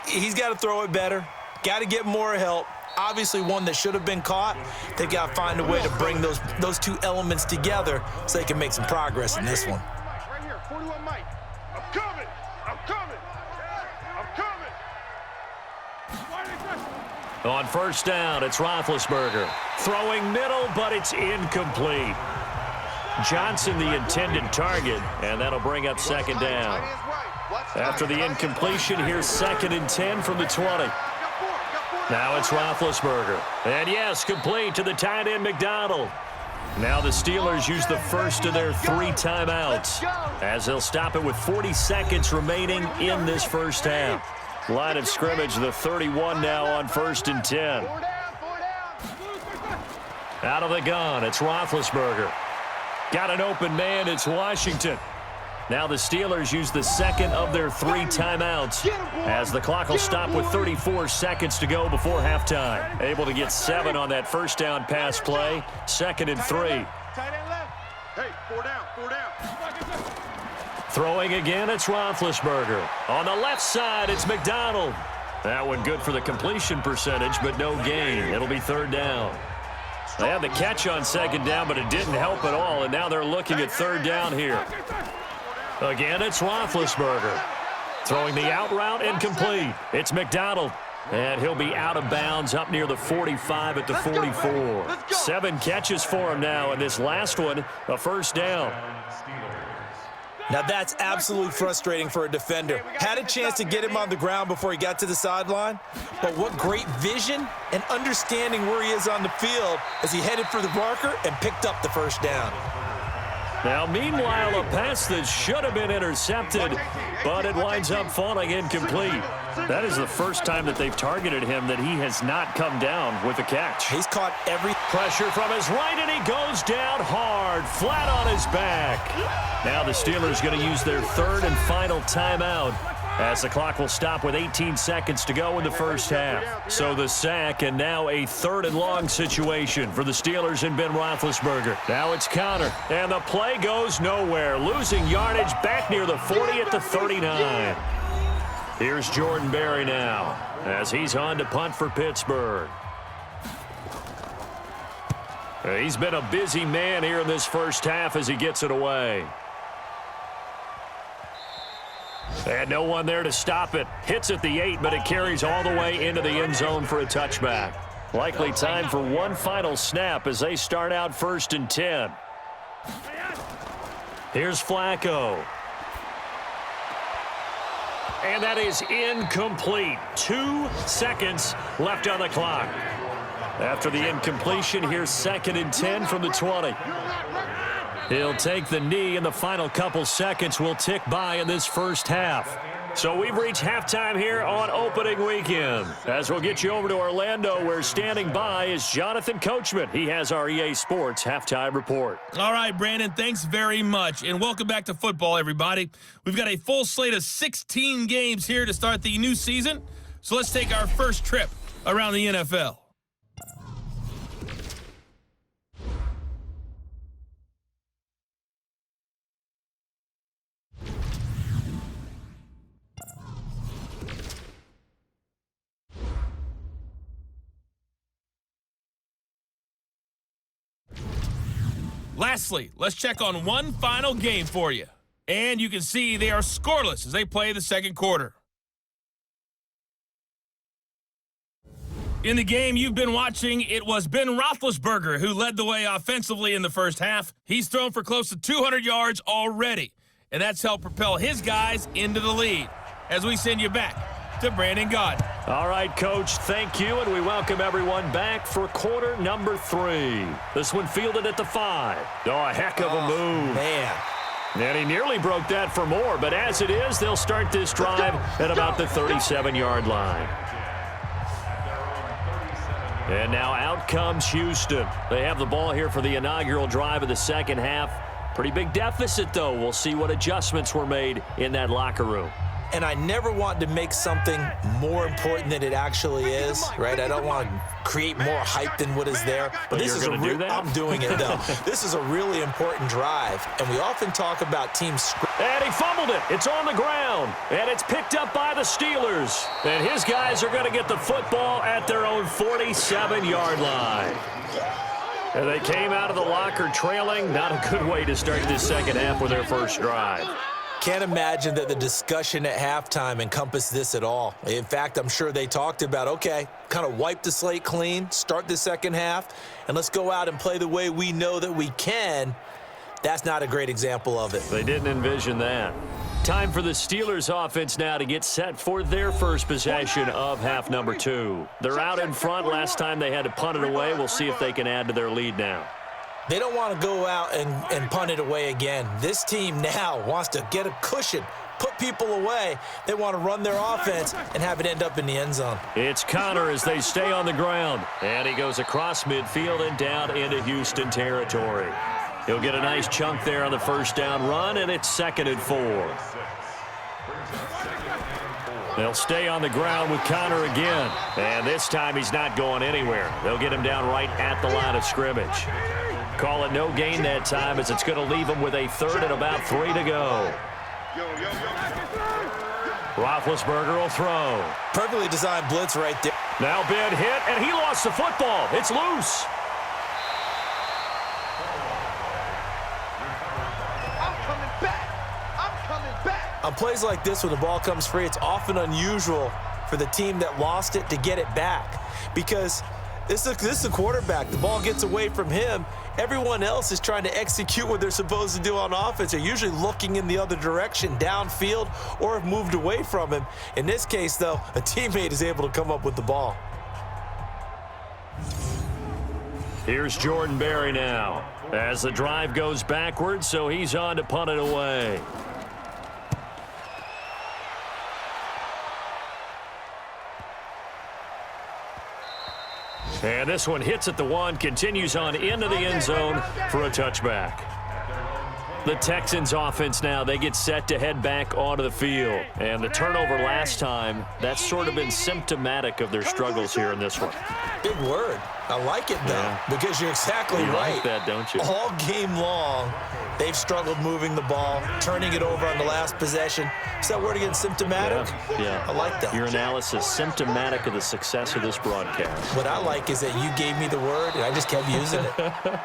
Speaker 3: He's got to throw it better, got to get more help. Obviously one that should have been caught. They've got to find a way to bring those 2 elements together so they can make some progress in this one.
Speaker 4: Right here, 41 Mike. I'm coming. I'm coming. I'm coming.
Speaker 2: On first down, it's Roethlisberger. Throwing middle, but it's incomplete. Johnson the intended target, and that'll bring up second down. After the incompletion, here's 2nd and 10 from the 20. Now it's Roethlisberger. And yes, complete to the tight end McDonald. Now the Steelers use the first of their 3 timeouts, as they'll stop it with 40 seconds remaining in this first half. Line of scrimmage, the 31 now on 1st and 10. Out of the gun, it's Roethlisberger. Got an open man, it's Washington. Now the Steelers use the 2nd of their 3 timeouts, as the clock will stop with 34 seconds to go before halftime. Able to get 7 on that first down pass play. 2nd and 3.
Speaker 4: Tight end left. Hey, 4 down, 4 down.
Speaker 2: Throwing again, it's Roethlisberger. On the left side, it's McDonald. That one good for the completion percentage, but no gain. It'll be third down. They had the catch on second down, but it didn't help at all, and now they're looking at third down here. Again, it's Roethlisberger. Throwing the out route, incomplete. It's McDonald. And he'll be out of bounds up near the 45 at the 44. 7 catches for him now, and this last one, a first down.
Speaker 3: Now that's absolutely frustrating for a defender. Had a chance to get him on the ground before he got to the sideline, but what great vision and understanding where he is on the field as he headed for the marker and picked up the first down.
Speaker 2: Now, meanwhile, a pass that should have been intercepted, but it winds up falling incomplete. That is the first time that they've targeted him that he has not come down with a catch.
Speaker 3: He's caught every
Speaker 2: pressure from his right, and he goes down hard, flat on his back. Now the Steelers going to use their 3rd and final timeout, as the clock will stop with 18 seconds to go in the first half. So the sack, and now a 3rd and long situation for the Steelers and Ben Roethlisberger. Now it's counter, and the play goes nowhere. Losing yardage back near the 40 at the 39. Here's Jordan Berry now as he's on to punt for Pittsburgh. He's been a busy man here in this first half as he gets it away. And no one there to stop it. Hits at the 8, but it carries all the way into the end zone for a touchback. Likely time for one final snap as they start out 1st and 10. Here's Flacco. And that is incomplete. 2 seconds left on the clock. After the incompletion, here's 2nd and 10 from the 20. He'll take the knee, and the final couple seconds will tick by in this first half. So we've reached halftime here on opening weekend. As we'll get you over to Orlando, where standing by is Jonathan Coachman. He has our EA Sports halftime report.
Speaker 1: All right, Brandon, thanks very much. And welcome back to football, everybody. We've got a full slate of 16 games here to start the new season. So let's take our first trip around the NFL. Lastly, let's check on one final game for you. And you can see they are scoreless as they play the second quarter. In the game you've been watching, it was Ben Roethlisberger who led the way offensively in the first half. He's thrown for close to 200 yards already, and that's helped propel his guys into the lead. As we send you back to Brandon Gaudin.
Speaker 2: All right, Coach, thank you, and we welcome everyone back for quarter number 3. This one fielded at the 5. Oh, a heck of a move.
Speaker 3: Man.
Speaker 2: And he nearly broke that for more, but as it is, they'll start this drive at about the 37-yard line. And now out comes Houston. They have the ball here for the inaugural drive of the second half. Pretty big deficit, though. We'll see what adjustments were made in that locker room.
Speaker 3: And I never want to make something more important than it actually is, right? I don't want to create more hype than what is there. But this is I'm doing it, though. This is a really important drive, and we often talk about teams.
Speaker 2: And he fumbled it. It's on the ground, and it's picked up by the Steelers. And his guys are going to get the football at their own 47-yard line. And they came out of the locker trailing. Not a good way to start this second half with their first drive.
Speaker 3: Can't imagine that the discussion at halftime encompassed this at all. In fact, I'm sure they talked about, okay, kind of wipe the slate clean, start the second half, and let's go out and play the way we know that we can. That's not a great example of it.
Speaker 2: They didn't envision that. Time for the Steelers offense now to get set for their first possession of half number 2. They're out in front. Last time they had to punt it away. We'll see if they can add to their lead now.
Speaker 3: They don't want to go out and punt it away again. This team now wants to get a cushion, put people away. They want to run their offense and have it end up in the end zone.
Speaker 2: It's Connor as they stay on the ground. And he goes across midfield and down into Houston territory. He'll get a nice chunk there on the first down run, and it's 2nd and 4. They'll stay on the ground with Connor again. And this time he's not going anywhere. They'll get him down right at the line of scrimmage. Call it no gain that time as it's going to leave him with a 3rd and about 3 to go. Roethlisberger will throw.
Speaker 3: Perfectly designed blitz right there.
Speaker 2: Now Ben hit, and he lost the football. It's loose.
Speaker 4: I'm coming back.
Speaker 3: On plays like this where the ball comes free, it's often unusual for the team that lost it to get it back. Because this is a quarterback. The ball gets away from him. Everyone else is trying to execute what they're supposed to do on offense. They're usually looking in the other direction, downfield, or have moved away from him. In this case, though, a teammate is able to come up with the ball.
Speaker 2: Here's Jordan Berry now as the drive goes backwards, so he's on to punt it away. And this one hits at the 1, continues on into the end zone for a touchback. The Texans offense now, they get set to head back onto the field. And the turnover last time, that's sort of been symptomatic of their struggles here in this one.
Speaker 3: Big word. I like it, though, because you're exactly right.
Speaker 2: You like that, don't you?
Speaker 3: All game long, they've struggled moving the ball, turning it over on the last possession. Is that word again, symptomatic?
Speaker 2: Yeah.
Speaker 3: I like that.
Speaker 2: Your analysis, symptomatic of the success of this broadcast.
Speaker 3: What I like is that you gave me the word, and I just kept using it.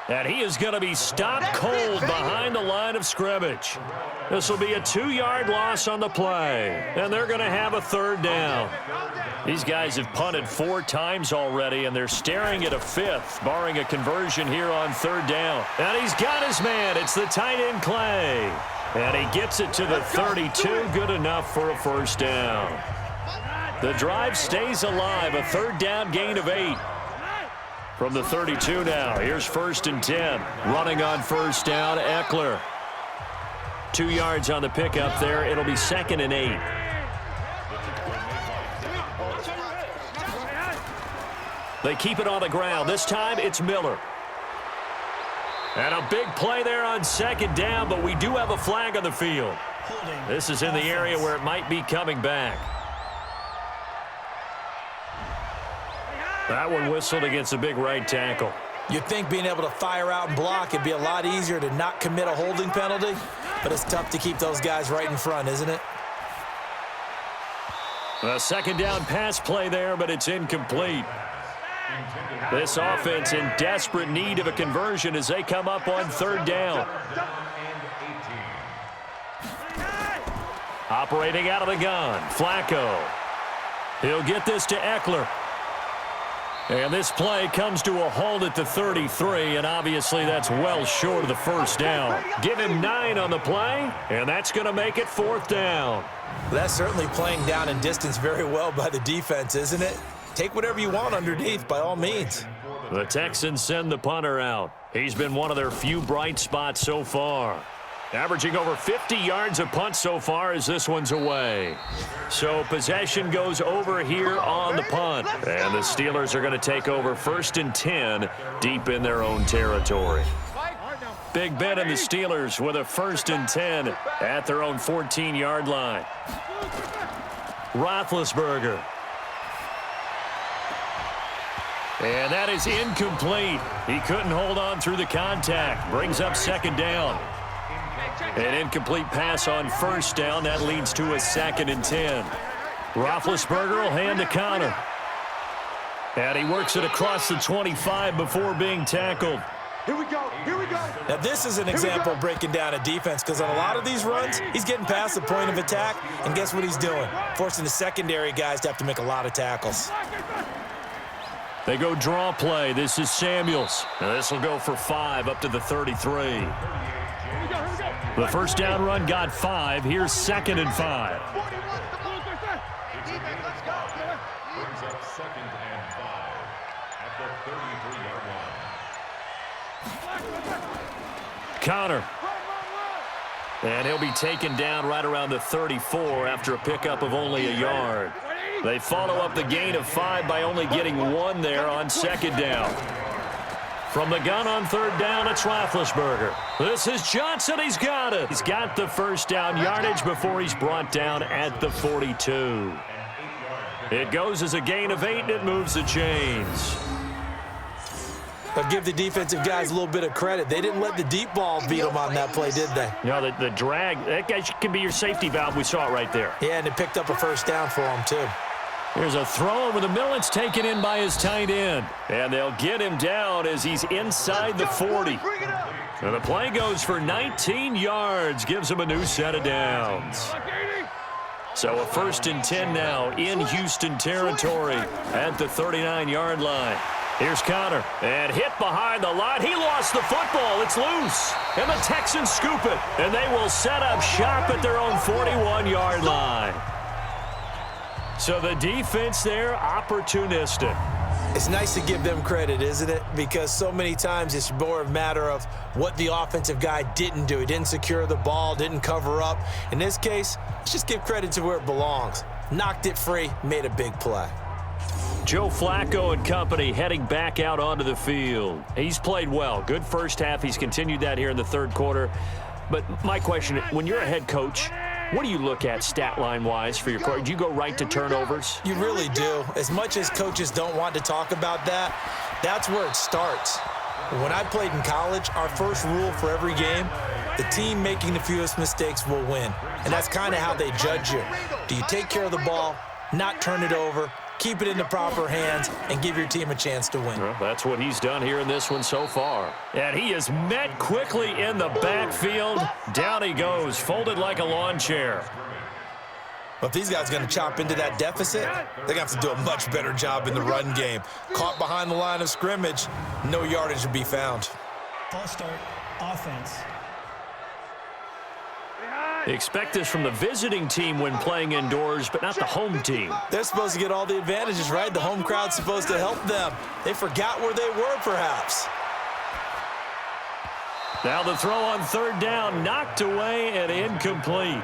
Speaker 2: And he is going to be stopped cold behind the line of scrimmage. This will be a 2-yard loss on the play, and they're going to have a third down. These guys have punted 4 times already, and they're staring at a 5th, barring a conversion here on third down. And he's got his man. It's the tight end, Clay. And he gets it to the 32, good enough for a first down. The drive stays alive, a third down gain of 8. From the 32 now, here's 1st and 10. Running on first down, Eckler. 2 yards on the pickup there. It'll be 2nd and 8. They keep it on the ground. This time, it's Miller. And a big play there on 2nd down, but we do have a flag on the field. This is in the area where it might be coming back. That one whistled against a big right tackle.
Speaker 3: You'd think being able to fire out and block, it'd be a lot easier to not commit a holding penalty, but it's tough to keep those guys right in front, isn't it?
Speaker 2: A 2nd down pass play there, but it's incomplete. This offense in desperate need of a conversion as they come up on 3rd down. Operating out of the gun, Flacco. He'll get this to Eckler. And this play comes to a halt at the 33, and obviously that's well short of the first down. Give him 9 on the play, and that's going to make it 4th down.
Speaker 3: That's certainly playing down and distance very well by the defense, isn't it? Take whatever you want underneath, by all means.
Speaker 2: The Texans send the punter out. He's been one of their few bright spots so far. Averaging over 50 yards a punt so far as this one's away. So possession goes over here on the punt. And the Steelers are going to take over 1st and 10 deep in their own territory. Big Ben and the Steelers with a 1st and 10 at their own 14-yard line. Roethlisberger. And that is incomplete. He couldn't hold on through the contact. Brings up 2nd down. An incomplete pass on 1st down. That leads to a 2nd and 10. Roethlisberger will hand to Connor. And he works it across the 25 before being tackled.
Speaker 4: Here we go. Here we go.
Speaker 3: Now, this is an example of breaking down a defense because on a lot of these runs, he's getting past the point of attack, and guess what he's doing? Forcing the secondary guys to have to make a lot of tackles.
Speaker 2: They go draw play. This is Samuels. Now this will go for 5 up to the 33. The first down run got 5. Here's 2nd and 5.
Speaker 6: Brings up 2nd and 5 at the 33-yard line.
Speaker 2: Connor. And he'll be taken down right around the 34 after a pickup of only a yard. They follow up the gain of 5 by only getting 1 there on 2nd down. From the gun on 3rd down, it's Roethlisberger. This is Johnson. He's got it. He's got the first down yardage before he's brought down at the 42. It goes as a gain of 8, and it moves the chains.
Speaker 3: But give the defensive guys a little bit of credit. They didn't let the deep ball beat them on that play, did they?
Speaker 2: No, the drag, that guy can be your safety valve. We saw it right there.
Speaker 3: Yeah, and it picked up a first down for them, too.
Speaker 2: Here's a throw over the middle. It's taken in by his tight end. And they'll get him down as he's inside the 40. And the play goes for 19 yards. Gives him a new set of downs. So a 1st and 10 now in Houston territory at the 39-yard line. Here's Connor. And hit behind the line. He lost the football. It's loose. And the Texans scoop it. And they will set up shop at their own 41-yard line. So the defense there, opportunistic.
Speaker 3: It's nice to give them credit, isn't it? Because so many times it's more a matter of what the offensive guy didn't do. He didn't secure the ball, didn't cover up. In this case, let's just give credit to where it belongs. Knocked it free, made a big play.
Speaker 2: Joe Flacco and company heading back out onto the field. He's played well. Good first half. He's continued that here in the third quarter. But my question, when you're a head coach, what do you look at stat line-wise for your coach? Do you go right to turnovers?
Speaker 3: You really do. As much as coaches don't want to talk about that, that's where it starts. When I played in college, our first rule for every game, the team making the fewest mistakes will win. And that's kind of how they judge you. Do you take care of the ball, not turn it over, keep it in the proper hands, and give your team a chance to win?
Speaker 2: Well, that's what he's done here in this one so far. And he is met quickly in the backfield. Down he goes, folded like a lawn chair.
Speaker 3: But if these guys are going to chop into that deficit, they're going to have to do a much better job in the run game. Caught behind the line of scrimmage, no yardage to be found.
Speaker 5: False start, offense.
Speaker 2: Expect this from the visiting team when playing indoors, but not the home team.
Speaker 3: They're supposed to get all the advantages, right? The home crowd's supposed to help them. They forgot where they were, perhaps.
Speaker 2: Now the throw on third down, knocked away and incomplete.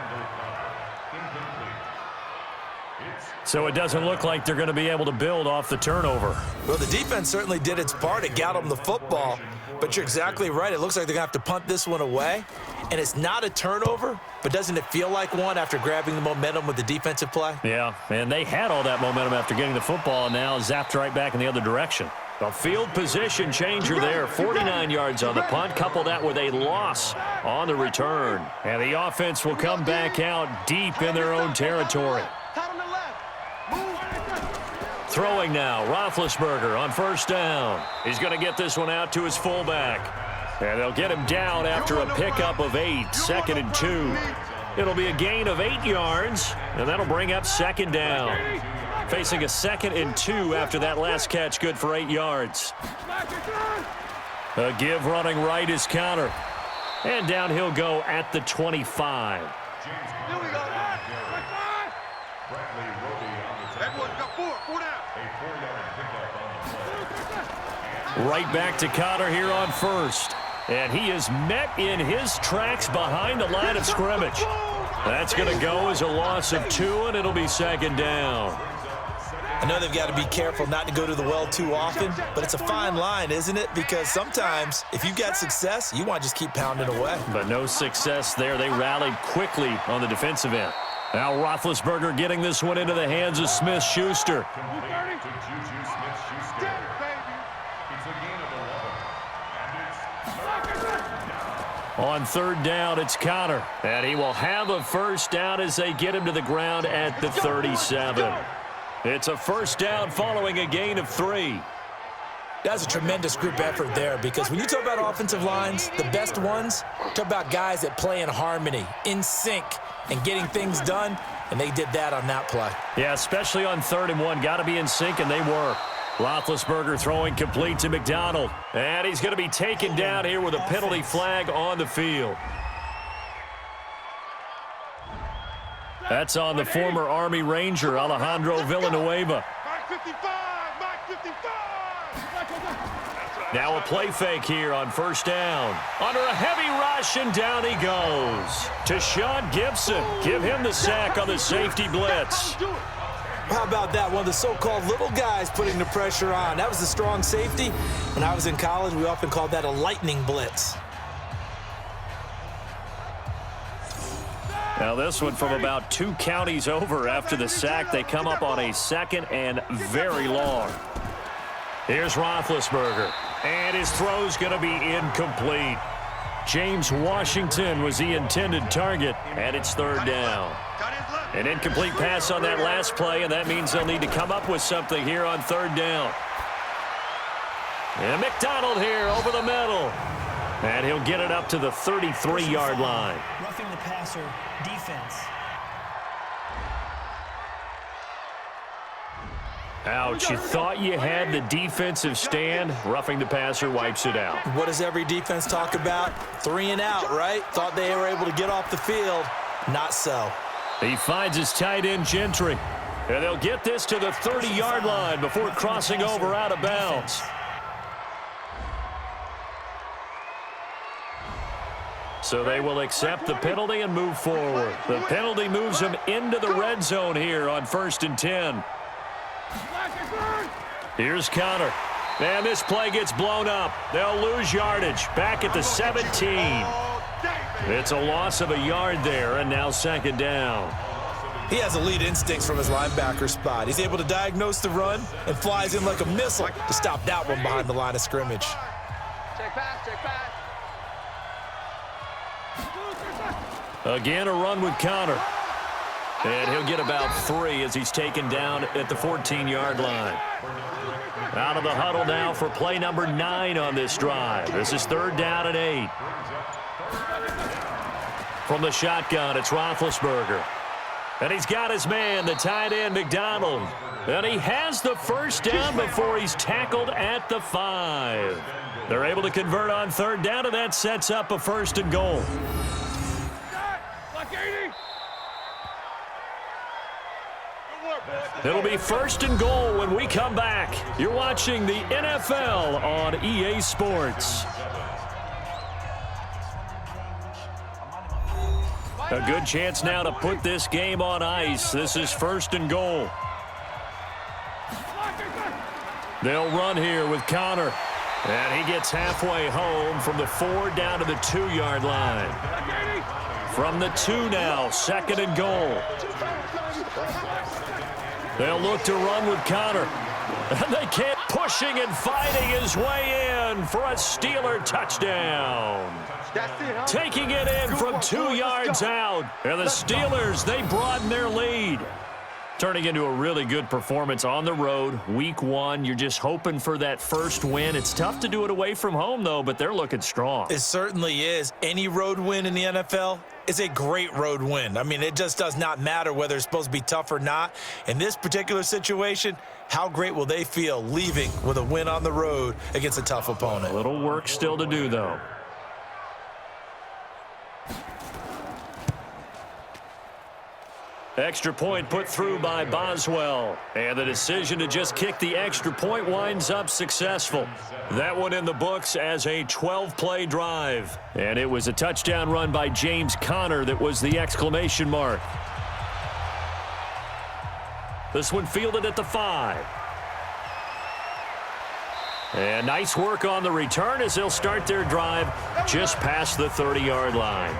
Speaker 2: So it doesn't look like they're going to be able to build off the turnover.
Speaker 3: Well, the defense certainly did its part. It got them the football. But you're exactly right. It looks like they're going to have to punt this one away. And it's not a turnover, but doesn't it feel like one after grabbing the momentum with the defensive play?
Speaker 2: Yeah, and they had all that momentum after getting the football, and now zapped right back in the other direction. A field position changer there, 49 yards on the punt. Couple that with a loss on the return. And the offense will come back out deep in their own territory. Throwing now, Roethlisberger on first down. He's going to get this one out to his fullback. And they'll get him down after a pickup of 8, 2nd and 2. It'll be a gain of 8 yards, and that'll bring up second down. Facing a 2nd and 2 after that last catch, good for 8 yards. A give running right is Connor. And down he'll go at the 25. Right back to Connor here on first. And he is met in his tracks behind the line of scrimmage. That's going to go as a loss of 2, and it'll be second down.
Speaker 3: I know they've got to be careful not to go to the well too often, but it's a fine line, isn't it? Because sometimes, if you've got success, you want to just keep pounding away.
Speaker 2: But no success there. They rallied quickly on the defensive end. Now Roethlisberger getting this one into the hands of Smith-Schuster. On third down, it's Connor. And he will have a first down as they get him to the ground at the 37. It's a first down following a gain of 3.
Speaker 3: That's a tremendous group effort there, because when you talk about offensive lines, the best ones, talk about guys that play in harmony, in sync, and getting things done, and they did that on that play.
Speaker 2: Yeah, especially on 3rd and 1. Got to be in sync, and they were. Roethlisberger throwing complete to McDonald. And he's going to be taken down here with a penalty flag on the field. That's on the former Army Ranger, Alejandro Villanueva. Now a play fake here on first down. Under a heavy rush, and down he goes. To Sean Gibson. Give him the sack on the safety blitz.
Speaker 3: How about that? One of the so-called little guys putting the pressure on. That was the strong safety. When I was in college, we often called that a lightning blitz.
Speaker 2: Now this one from about 2 counties over after the sack. They come up on a 2nd and very long. Here's Roethlisberger. And his throw's going to be incomplete. James Washington was the intended target, and it's 3rd down. An incomplete pass on that last play, and that means they'll need to come up with something here on 3rd down. And McDonald here over the middle. And he'll get it up to the 33-yard line.
Speaker 5: Roughing the passer, defense.
Speaker 2: Ouch, you thought you had the defensive stand. Roughing the passer wipes it out.
Speaker 3: What does every defense talk about? 3 and out, right? Thought they were able to get off the field. Not so.
Speaker 2: He finds his tight end, Gentry. And they'll get this to the 30-yard line before crossing over out of bounds. So they will accept the penalty and move forward. The penalty moves them into the red zone here on 1st and 10. Here's Connor. And this play gets blown up. They'll lose yardage. Back at the 17. It's a loss of a yard there, and now second down.
Speaker 3: He has elite instincts from his linebacker spot. He's able to diagnose the run and flies in like a missile to stop that one behind the line of scrimmage.
Speaker 4: Check pass, check pass.
Speaker 2: Again, a run with Connor. And he'll get about 3 as he's taken down at the 14-yard line. Out of the huddle now for play number 9 on this drive. This is 3rd down and 8. From the shotgun, it's Roethlisberger. And he's got his man, the tight end, McDonald. And he has the first down before he's tackled at the 5. They're able to convert on 3rd down, and that sets up a 1st and goal. It'll be 1st and goal when we come back. You're watching the NFL on EA Sports. A good chance now to put this game on ice. This is 1st and goal. They'll run here with Connor. And he gets halfway home from the 4 down to the 2-yard line. From the 2 now, 2nd and goal. They'll look to run with Connor. And they keep pushing and fighting his way in for a Steeler touchdown. Taking it in from 2 yards out. And the Steelers, they broaden their lead. Turning into a really good performance on the road. Week 1, you're just hoping for that first win. It's tough to do it away from home, though, but they're looking strong.
Speaker 3: It certainly is. Any road win in the NFL is a great road win. I mean, it just does not matter whether it's supposed to be tough or not. In this particular situation, how great will they feel leaving with a win on the road against a tough opponent?
Speaker 2: A little work still to do, though. Extra point put through by Boswell. And the decision to just kick the extra point winds up successful. That one in the books as a 12-play drive. And it was a touchdown run by James Conner that was the exclamation mark. This one fielded at the 5. And nice work on the return as they'll start their drive just past the 30-yard line.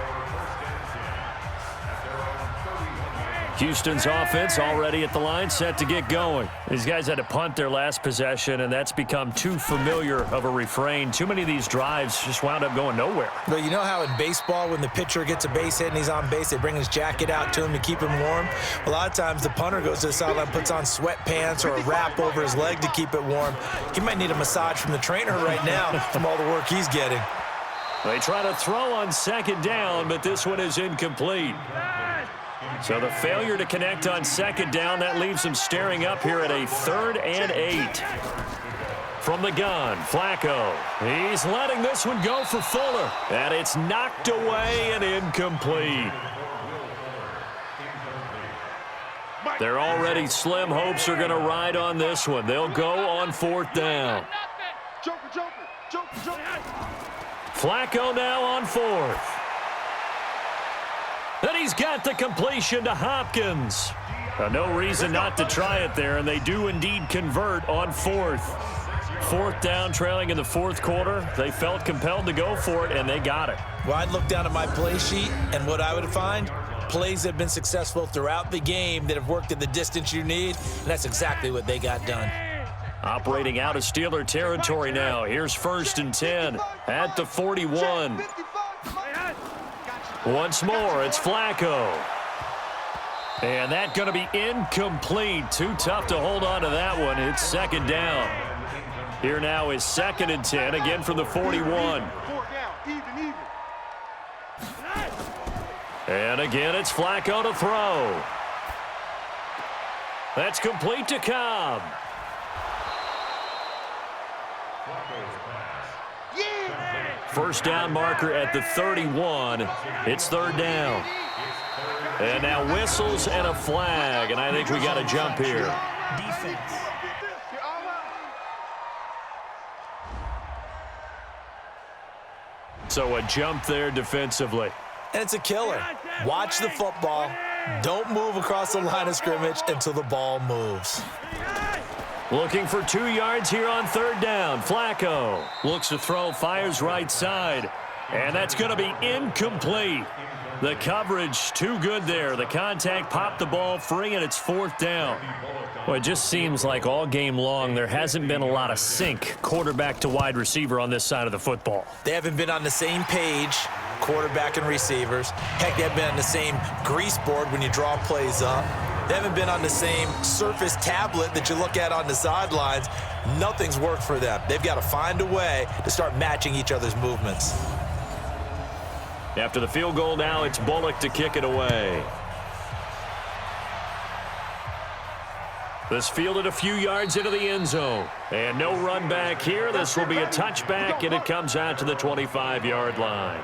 Speaker 2: Houston's offense already at the line, set to get going. These guys had to punt their last possession, and that's become too familiar of a refrain. Too many of these drives just wound up going nowhere.
Speaker 3: Well, you know how in baseball, when the pitcher gets a base hit and he's on base, they bring his jacket out to him to keep him warm? A lot of times the punter goes to the sideline, puts on sweatpants or a wrap over his leg to keep it warm. He might need a massage from the trainer right now from all the work he's getting.
Speaker 2: They try to throw on 2nd down, but this one is incomplete. So the failure to connect on 2nd down, that leaves them staring up here at a 3rd and 8. From the gun, Flacco. He's letting this one go for Fuller. And it's knocked away and incomplete. Their already slim hopes are going to ride on this one. They'll go on 4th down. Flacco now on 4th. Then he's got the completion to Hopkins. No reason not to try it there, and they do indeed convert on 4th. 4th down, trailing in the 4th quarter. They felt compelled to go for it, and they got it.
Speaker 3: Well, I'd look down at my play sheet, and what I would find, plays that have been successful throughout the game that have worked at the distance you need, and that's exactly what they got done.
Speaker 2: Operating out of Steeler territory now. Here's 1st and 10 at the 41. Once more, it's Flacco. And that's going to be incomplete. Too tough to hold on to that one. It's 2nd down. Here now is 2nd and 10, again from the 41. And again, it's Flacco to throw. That's complete to Cobb. First down marker at the 31. It's 3rd down. And now whistles and a flag, and I think we got a jump here.
Speaker 5: Defense.
Speaker 2: So a jump there defensively.
Speaker 3: And it's a killer. Watch the football. Don't move across the line of scrimmage until the ball moves.
Speaker 2: Looking for 2 yards here on third down. Flacco looks to throw, fires right side. And that's going to be incomplete. The coverage too good there. The contact popped the ball free, and it's fourth down. Well, it just seems like all game long there hasn't been a lot of sync quarterback to wide receiver on this side of the football.
Speaker 3: They haven't been on the same page, quarterback and receivers. Heck, they haven't been on the same grease board when you draw plays up. They haven't been on the same Surface tablet that you look at on the sidelines. Nothing's worked for them. They've got to find a way to start matching each other's movements.
Speaker 2: After the field goal now, it's Bullock to kick it away. This fielded a few yards into the end zone. And no run back here. This will be a touchback, and it comes out to the 25-yard line.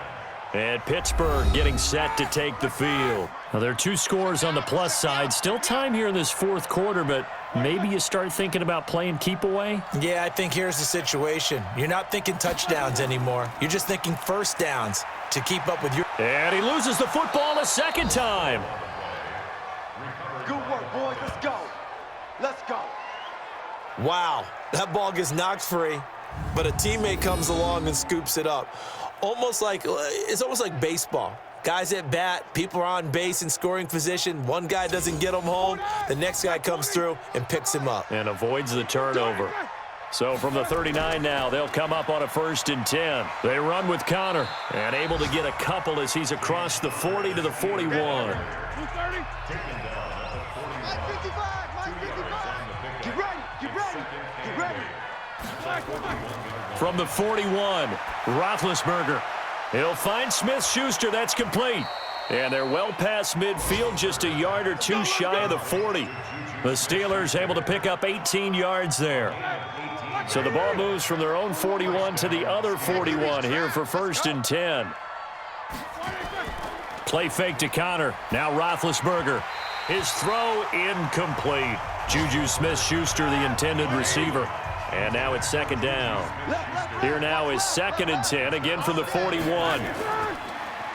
Speaker 2: And Pittsburgh getting set to take the field. Now, there are 2 scores on the plus side. Still time here in this fourth quarter, but maybe you start thinking about playing keep away?
Speaker 3: Yeah, I think here's the situation. You're not thinking touchdowns anymore. You're just thinking first downs to keep up with your...
Speaker 2: And he loses the football a second time.
Speaker 4: Good work, boys. Let's go. Let's go.
Speaker 3: Wow, that ball gets knocked free, but a teammate comes along and scoops it up. It's almost like baseball. Guys at bat, people are on base in scoring position. One guy doesn't get him home. The next guy comes through and picks him up.
Speaker 2: And avoids the turnover. So from the 39 now, they'll come up on a 1st and 10. They run with Connor and able to get a couple as he's across the 40 to the 41.
Speaker 4: 230. Get ready. Get ready. Get ready.
Speaker 2: From the 41, Roethlisberger. He'll find Smith-Schuster. That's complete. And they're well past midfield, just a yard or 2 shy of the 40. The Steelers able to pick up 18 yards there. So the ball moves from their own 41 to the other 41 here for 1st and 10. Play fake to Connor. Now Roethlisberger. His throw incomplete. Juju Smith-Schuster, the intended receiver. And now it's 2nd down. Here now is 2nd and 10, again from the 41.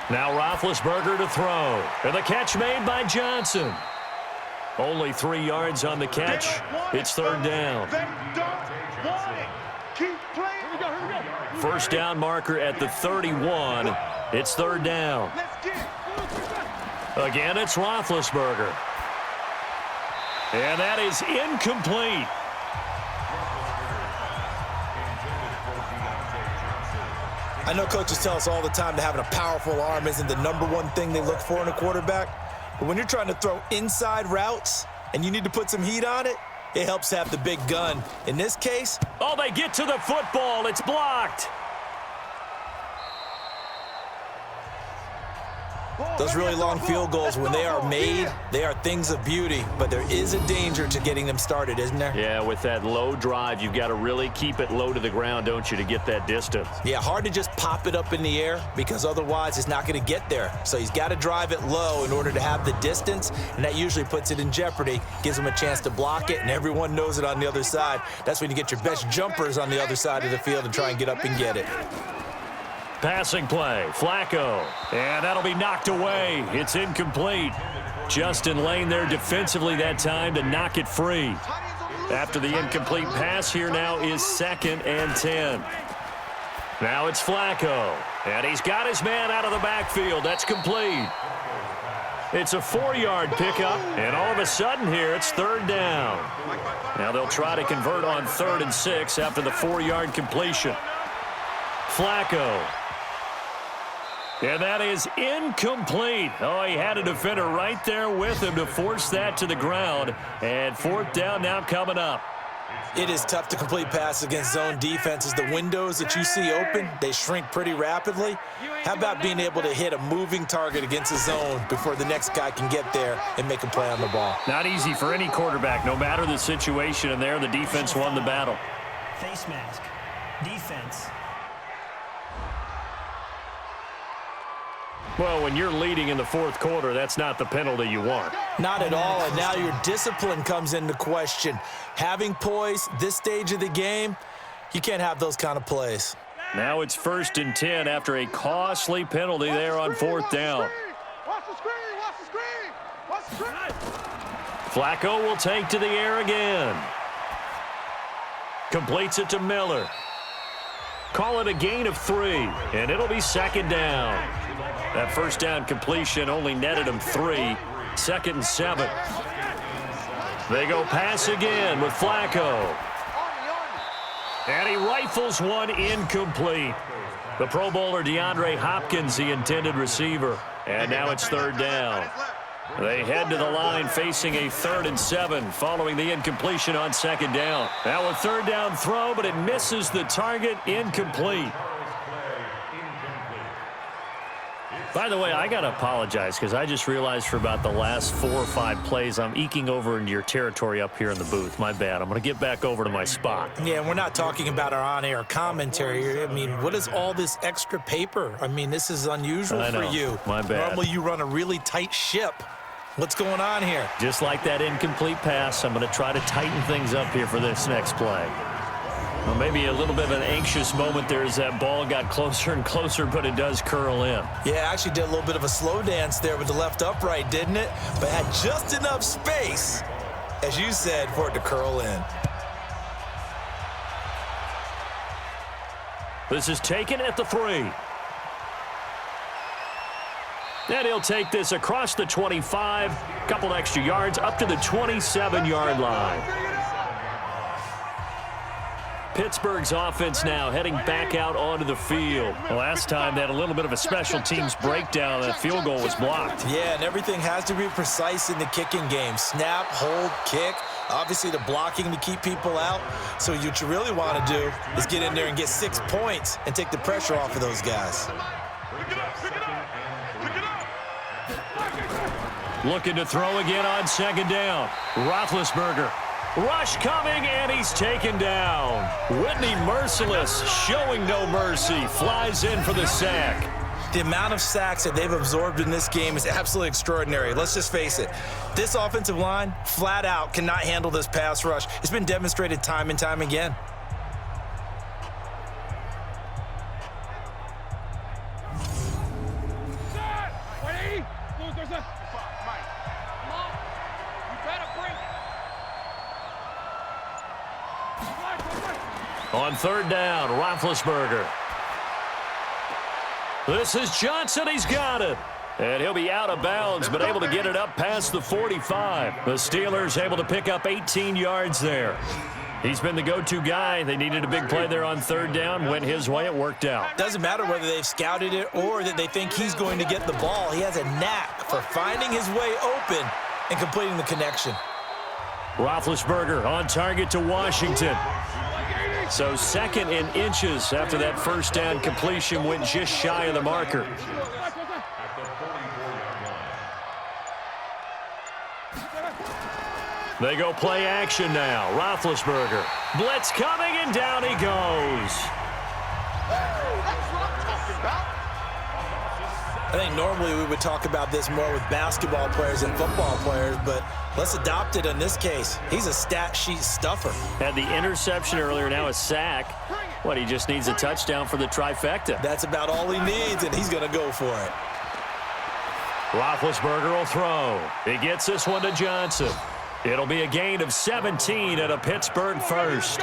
Speaker 2: Now Roethlisberger to throw. And the catch made by Johnson. Only 3 yards on the catch. It's 3rd down. First down marker at the 31. It's 3rd down. Again, it's Roethlisberger. And that is incomplete.
Speaker 3: I know coaches tell us all the time that having a powerful arm isn't the #1 thing they look for in a quarterback. But when you're trying to throw inside routes and you need to put some heat on it, it helps to have the big gun. In this case...
Speaker 2: Oh, they get to the football. It's blocked.
Speaker 3: Those really long field goals, when they are made, they are things of beauty. But there is a danger to getting them started, isn't there?
Speaker 2: Yeah, with that low drive, you've got to really keep it low to the ground, don't you, to get that distance?
Speaker 3: Yeah, hard to just pop it up in the air because otherwise it's not going to get there. So he's got to drive it low in order to have the distance, and that usually puts it in jeopardy, gives him a chance to block it, and everyone knows it on the other side. That's when you get your best jumpers on the other side of the field and try and get up and get it.
Speaker 2: Passing play, Flacco, and that'll be knocked away. It's incomplete. Justin Lane there defensively that time to knock it free. After the incomplete pass, here now is 2nd and 10. Now it's Flacco, and he's got his man out of the backfield. That's complete. It's a 4-yard pickup, and all of a sudden here it's 3rd down. Now they'll try to convert on 3rd and 6 after the 4-yard completion. Flacco. And that is incomplete. Oh, he had a defender right there with him to force that to the ground. And 4th down now coming up.
Speaker 3: It is tough to complete passes against zone defenses. The windows that you see open, they shrink pretty rapidly. How about being able to hit a moving target against a zone before the next guy can get there and make a play on the ball?
Speaker 2: Not easy for any quarterback, no matter the situation. And there, the defense won the battle.
Speaker 5: Face mask. Defense.
Speaker 2: Well, when you're leading in the 4th quarter, that's not the penalty you want.
Speaker 3: Not at all, and now your discipline comes into question. Having poise this stage of the game, you can't have those kind of plays.
Speaker 2: Now it's 1st and 10 after a costly penalty there on 4th down.
Speaker 4: Watch the screen, watch the screen, watch the screen.
Speaker 2: Flacco will take to the air again. Completes it to Miller. Call it a gain of 3, and it'll be second down. That first down completion only netted him 3. 2nd and 7. They go pass again with Flacco. And he rifles one incomplete. The Pro Bowler DeAndre Hopkins, the intended receiver. And now it's 3rd down. They head to the line facing a 3rd and 7 following the incompletion on 2nd down. Now a 3rd down throw, but it misses the target, incomplete. By the way, I got to apologize because I just realized for about the last 4 or 5 plays I'm eking over into your territory up here in the booth. My bad. I'm going to get back over to my spot.
Speaker 3: Yeah, and we're not talking about our on-air commentary. I mean, what is all this extra paper? I mean, this is unusual for you.
Speaker 2: My bad.
Speaker 3: Normally you run a really tight ship. What's going on here?
Speaker 2: Just like that incomplete pass, I'm going to try to tighten things up here for this next play. Well, maybe a little bit of an anxious moment there as that ball got closer and closer, but it does curl in.
Speaker 3: Yeah, actually did a little bit of a slow dance there with the left upright, didn't it? But had just enough space, as you said, for it to curl in.
Speaker 2: This is taken at the 3. And he'll take this across the 25, couple extra yards, up to the 27-yard line. Pittsburgh's offense now heading back out onto the field. Last time they had a little bit of a special teams breakdown. That field goal was blocked.
Speaker 3: Yeah, and everything has to be precise in the kicking game. Snap, hold, kick. Obviously, the blocking to keep people out. So what you really want to do is get in there and get 6 points and take the pressure off of those guys.
Speaker 2: Looking to throw again on 2nd down. Roethlisberger. Rush coming, and he's taken down. Whitney merciless, showing no mercy, flies in for the sack.
Speaker 3: The amount of sacks that they've absorbed in this game is absolutely extraordinary. Let's just face it. This offensive line, flat out, cannot handle this pass rush. It's been demonstrated time and time again.
Speaker 2: On 3rd down, Roethlisberger. This is Johnson. He's got it. And he'll be out of bounds, but able to get it up past the 45. The Steelers able to pick up 18 yards there. He's been the go-to guy. They needed a big play there on 3rd down. Went his way. It worked out.
Speaker 3: Doesn't matter whether they've scouted it or that they think he's going to get the ball. He has a knack for finding his way open and completing the connection.
Speaker 2: Roethlisberger on target to Washington. So 2nd in inches after that 1st down completion went just shy of the marker. They go play action now. Roethlisberger. Blitz coming, and down he goes.
Speaker 3: I think normally we would talk about this more with basketball players than football players, but let's adopt it in this case. He's a stat sheet stuffer.
Speaker 2: Had the interception earlier, now a sack. What, he just needs a touchdown for the trifecta.
Speaker 3: That's about all he needs, and he's going to go for it.
Speaker 2: Roethlisberger will throw. He gets this one to Johnson. It'll be a gain of 17 at a Pittsburgh first.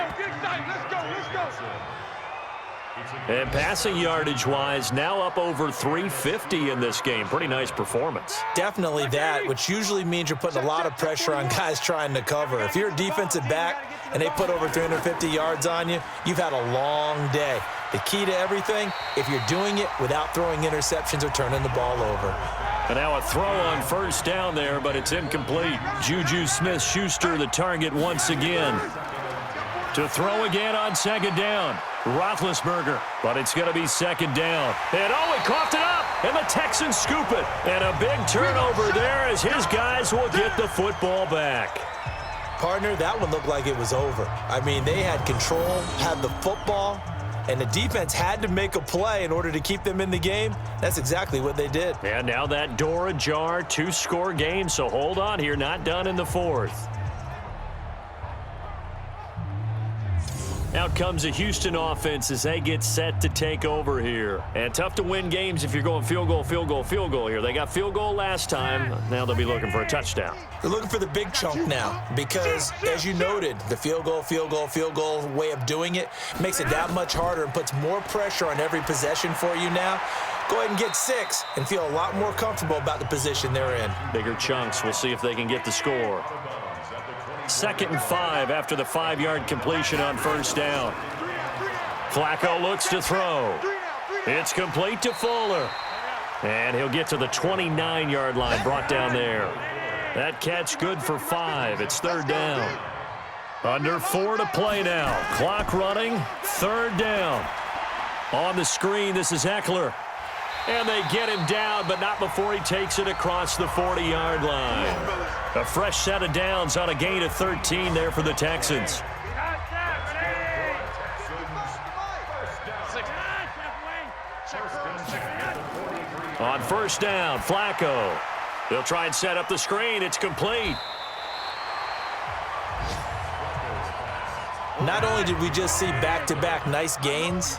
Speaker 2: And passing yardage-wise, now up over 350 in this game. Pretty nice performance.
Speaker 3: Definitely that, which usually means you're putting a lot of pressure on guys trying to cover. If you're a defensive back and they put over 350 yards on you, you've had a long day. The key to everything, if you're doing it without throwing interceptions or turning the ball over.
Speaker 2: And now a throw on 1st down there, but it's incomplete. Juju Smith-Schuster the target once again. To throw again on 2nd down. Roethlisberger, but it's going to be 2nd down. And he coughed it up, and the Texans scoop it. And a big turnover there as his guys will get the football back.
Speaker 3: Partner, that one looked like it was over. I mean, they had control, had the football, and the defense had to make a play in order to keep them in the game. That's exactly what they did.
Speaker 2: And now that door ajar, 2-score game, so hold on here, not done in the 4th. Out comes a Houston offense as they get set to take over here. And tough to win games if you're going field goal, field goal, field goal here. They got field goal last time. Now they'll be looking for a touchdown.
Speaker 3: They're looking for the big chunk now because, as you noted, the field goal way of doing it makes it that much harder and puts more pressure on every possession for you now. Go ahead and get 6 and feel a lot more comfortable about the position they're in.
Speaker 2: Bigger chunks. We'll see if they can get the score. 2nd and 5 after the 5-yard completion on first down. Flacco looks to throw. It's complete to Fuller. And he'll get to the 29-yard line, brought down there. That catch good for 5. It's 3rd down. Under 4 to play now. Clock running. 3rd down. On the screen, this is Eckler. And they get him down, but not before he takes it across the 40-yard line. A fresh set of downs on a gain of 13 there for the Texans. On first down, Flacco. They'll try and set up the screen. It's complete.
Speaker 3: Not only did we just see back-to-back nice gains,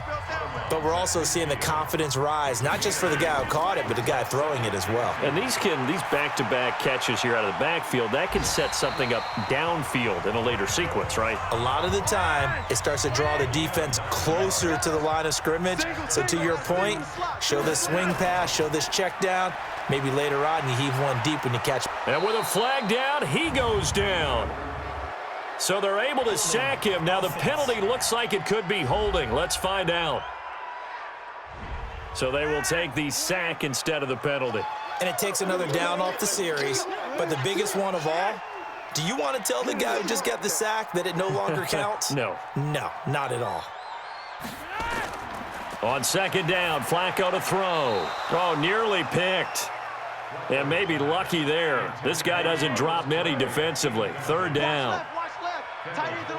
Speaker 3: but we're also seeing the confidence rise, not just for the guy who caught it, but the guy throwing it as well.
Speaker 2: And these back-to-back catches here out of the backfield, that can set something up downfield in a later sequence, right?
Speaker 3: A lot of the time, it starts to draw the defense closer to the line of scrimmage. So to your point, show this swing pass, show this check down. Maybe later on, you heave one deep when you catch.
Speaker 2: And with a flag down, he goes down. So they're able to sack him. Now the penalty looks like it could be holding. Let's find out. So they will take the sack instead of the penalty.
Speaker 3: And it takes another down off the series. But the biggest one of all, do you want to tell the guy who just got the sack that it no longer counts?
Speaker 2: No.
Speaker 3: No, not at all.
Speaker 2: On 2nd down, Flacco to throw. Oh, nearly picked. And maybe lucky there. This guy doesn't drop many defensively. 3rd down.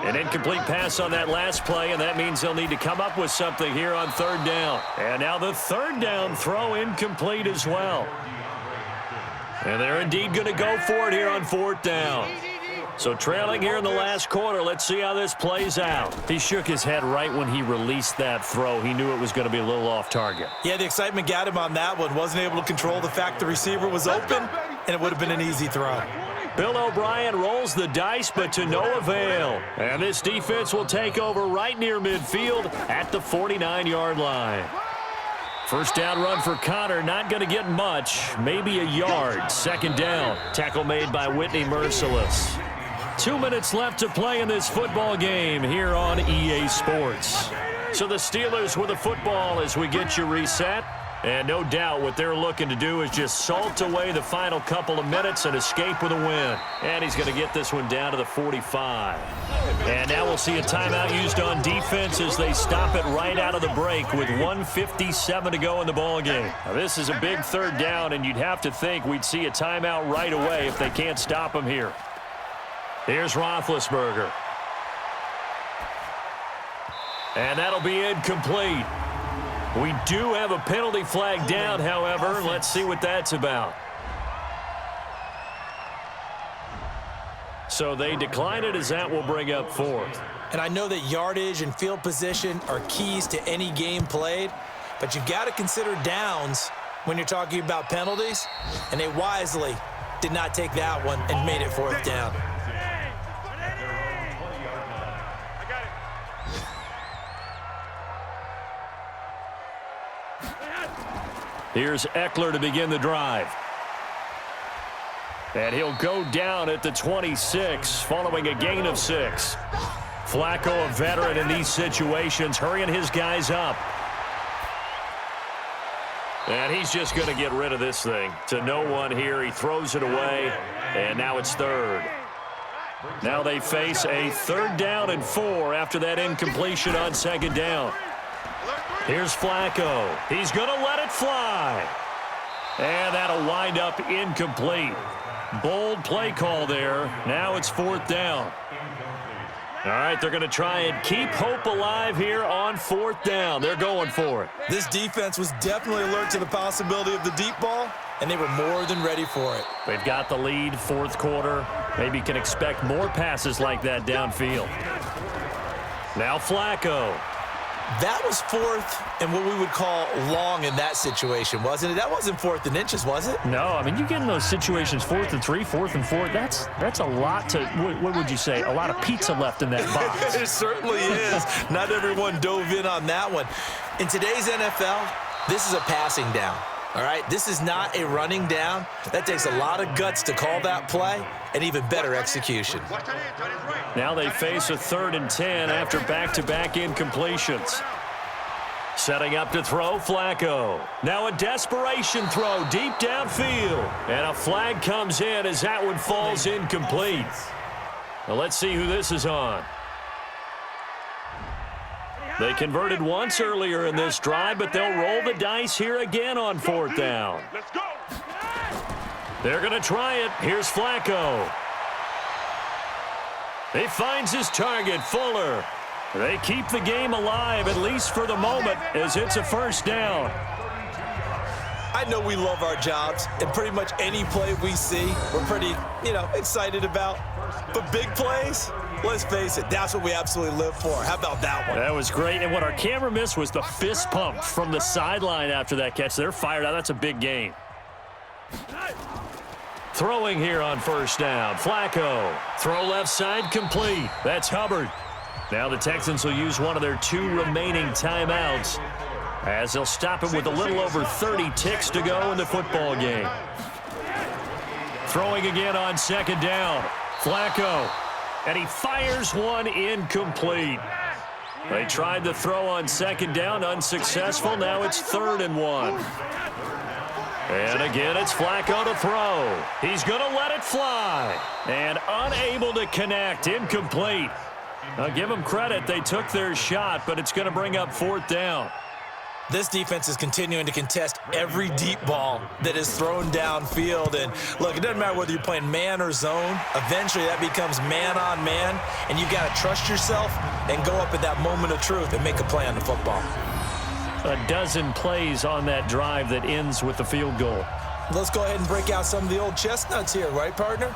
Speaker 2: An incomplete pass on that last play, and that means they'll need to come up with something here on 3rd down. And now the 3rd down throw incomplete as well. And they're indeed going to go for it here on 4th down. So trailing here in the last quarter, let's see how this plays out. He shook his head right when he released that throw. He knew it was going to be a little off target.
Speaker 3: Yeah, the excitement got him on that one. Wasn't able to control the fact the receiver was open, and it would have been an easy throw.
Speaker 2: Bill O'Brien rolls the dice, but to no avail. And this defense will take over right near midfield at the 49-yard line. First down run for Connor, not going to get much, maybe a yard. 2nd down, tackle made by Whitney Merciless. 2 minutes left to play in this football game here on EA Sports. So the Steelers with the football as we get you reset. And no doubt what they're looking to do is just salt away the final couple of minutes and escape with a win. And he's going to get this one down to the 45. And now we'll see a timeout used on defense as they stop it right out of the break with 1:57 to go in the ballgame. Now this is a big 3rd down, and you'd have to think we'd see a timeout right away if they can't stop him here. Here's Roethlisberger. And that'll be incomplete. We do have a penalty flag down, however. Let's see what that's about. So they decline it as that will bring up 4th.
Speaker 3: And I know that yardage and field position are keys to any game played, but you've got to consider downs when you're talking about penalties, and they wisely did not take that one and made it 4th down.
Speaker 2: Here's Eckler to begin the drive. And he'll go down at the 26 following a gain of 6. Flacco, a veteran in these situations, hurrying his guys up. And he's just going to get rid of this thing. To no one here. He throws it away, and now it's 3rd. Now they face a 3rd down and 4 after that incompletion on 2nd down. Here's Flacco. He's going to let it fly. And that'll wind up incomplete. Bold play call there. Now it's 4th down. All right, they're going to try and keep hope alive here on 4th down. They're going for it.
Speaker 3: This defense was definitely alert to the possibility of the deep ball, and they were more than ready for it.
Speaker 2: They've got the lead, 4th quarter. Maybe can expect more passes like that downfield. Now Flacco.
Speaker 3: That was fourth and what we would call long in that situation, wasn't it? That wasn't 4th and inches, was it?
Speaker 2: No, I mean, you get in those situations, 4th and 3, 4th and 4. That's a lot to, what would you say, a lot of pizza left in that box.
Speaker 3: It certainly is. Not everyone dove in on that one. In today's NFL, this is a passing down. All right, this is not a running down. That takes a lot of guts to call that play and even better execution.
Speaker 2: Now they face a 3rd and 10 after back-to-back incompletions. Setting up to throw, Flacco. Now a desperation throw deep downfield. And a flag comes in as that one falls incomplete. Now let's see who this is on. They converted once earlier in this drive, but they'll roll the dice here again on 4th down. They're going to try it. Here's Flacco. He finds his target, Fuller. They keep the game alive, at least for the moment, as it's a 1st down.
Speaker 3: I know we love our jobs, and pretty much any play we see, we're pretty, excited about. But big plays, let's face it, that's what we absolutely live for. How about that one?
Speaker 2: That was great, and what our camera missed was the fist pump from the sideline after that catch. They're fired out. That's a big game. Throwing here on 1st down. Flacco. Throw left side complete. That's Hubbard. Now the Texans will use one of their 2 remaining timeouts as they'll stop it with a little over 30 ticks to go in the football game. Throwing again on 2nd down. Flacco. And he fires one incomplete. They tried to throw on 2nd down, unsuccessful. Now it's 3rd and 1. And again, it's Flacco to throw. He's going to let it fly. And unable to connect, incomplete. I'll give them credit. They took their shot, but it's going to bring up 4th down.
Speaker 3: This defense is continuing to contest every deep ball that is thrown downfield. And, look, it doesn't matter whether you're playing man or zone. Eventually, that becomes man on man, and you've got to trust yourself and go up at that moment of truth and make a play on the football.
Speaker 2: A dozen plays on that drive that ends with the field goal.
Speaker 3: Let's go ahead and break out some of the old chestnuts here, right, partner?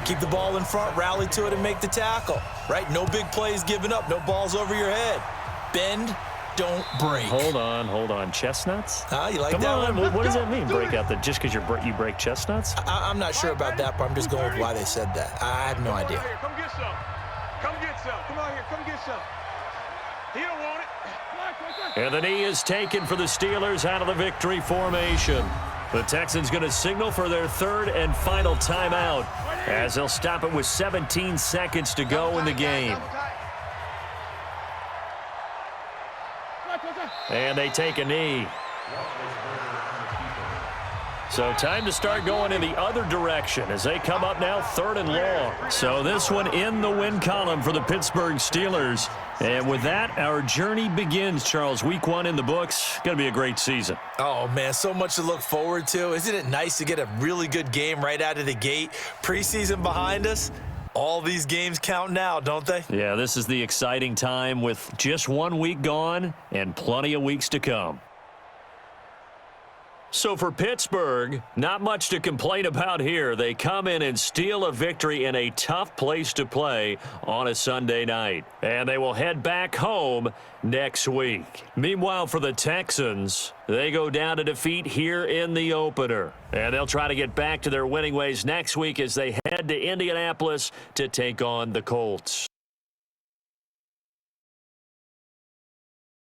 Speaker 3: Keep the ball in front, rally to it, and make the tackle, right? No big plays given up, no balls over your head. Bend, don't break.
Speaker 2: Hold on. Chestnuts?
Speaker 3: You like
Speaker 2: Come
Speaker 3: that
Speaker 2: on,
Speaker 3: one?
Speaker 2: what does that mean, break out? Just because you break chestnuts?
Speaker 3: I'm not sure about that, but I'm just going with why they said that. I have no idea.
Speaker 4: Come get some. Come get some. Come on here. Come get some. He don't want it.
Speaker 2: And the knee is taken for the Steelers out of the victory formation. The Texans going to signal for their 3rd and final timeout as they'll stop it with 17 seconds to go in the game. And they take a knee. So time to start going in the other direction as they come up now 3rd and long. So this one in the win column for the Pittsburgh Steelers. And with that, our journey begins, Charles. Week 1 in the books. Going to be a great season.
Speaker 3: Oh, man, so much to look forward to. Isn't it nice to get a really good game right out of the gate? Preseason behind us. All these games count now, don't they?
Speaker 2: Yeah, this is the exciting time with just 1 week gone and plenty of weeks to come. So for Pittsburgh, not much to complain about here. They come in and steal a victory in a tough place to play on a Sunday night. And they will head back home next week. Meanwhile, for the Texans, they go down to defeat here in the opener. And they'll try to get back to their winning ways next week as they head to Indianapolis to take on the Colts.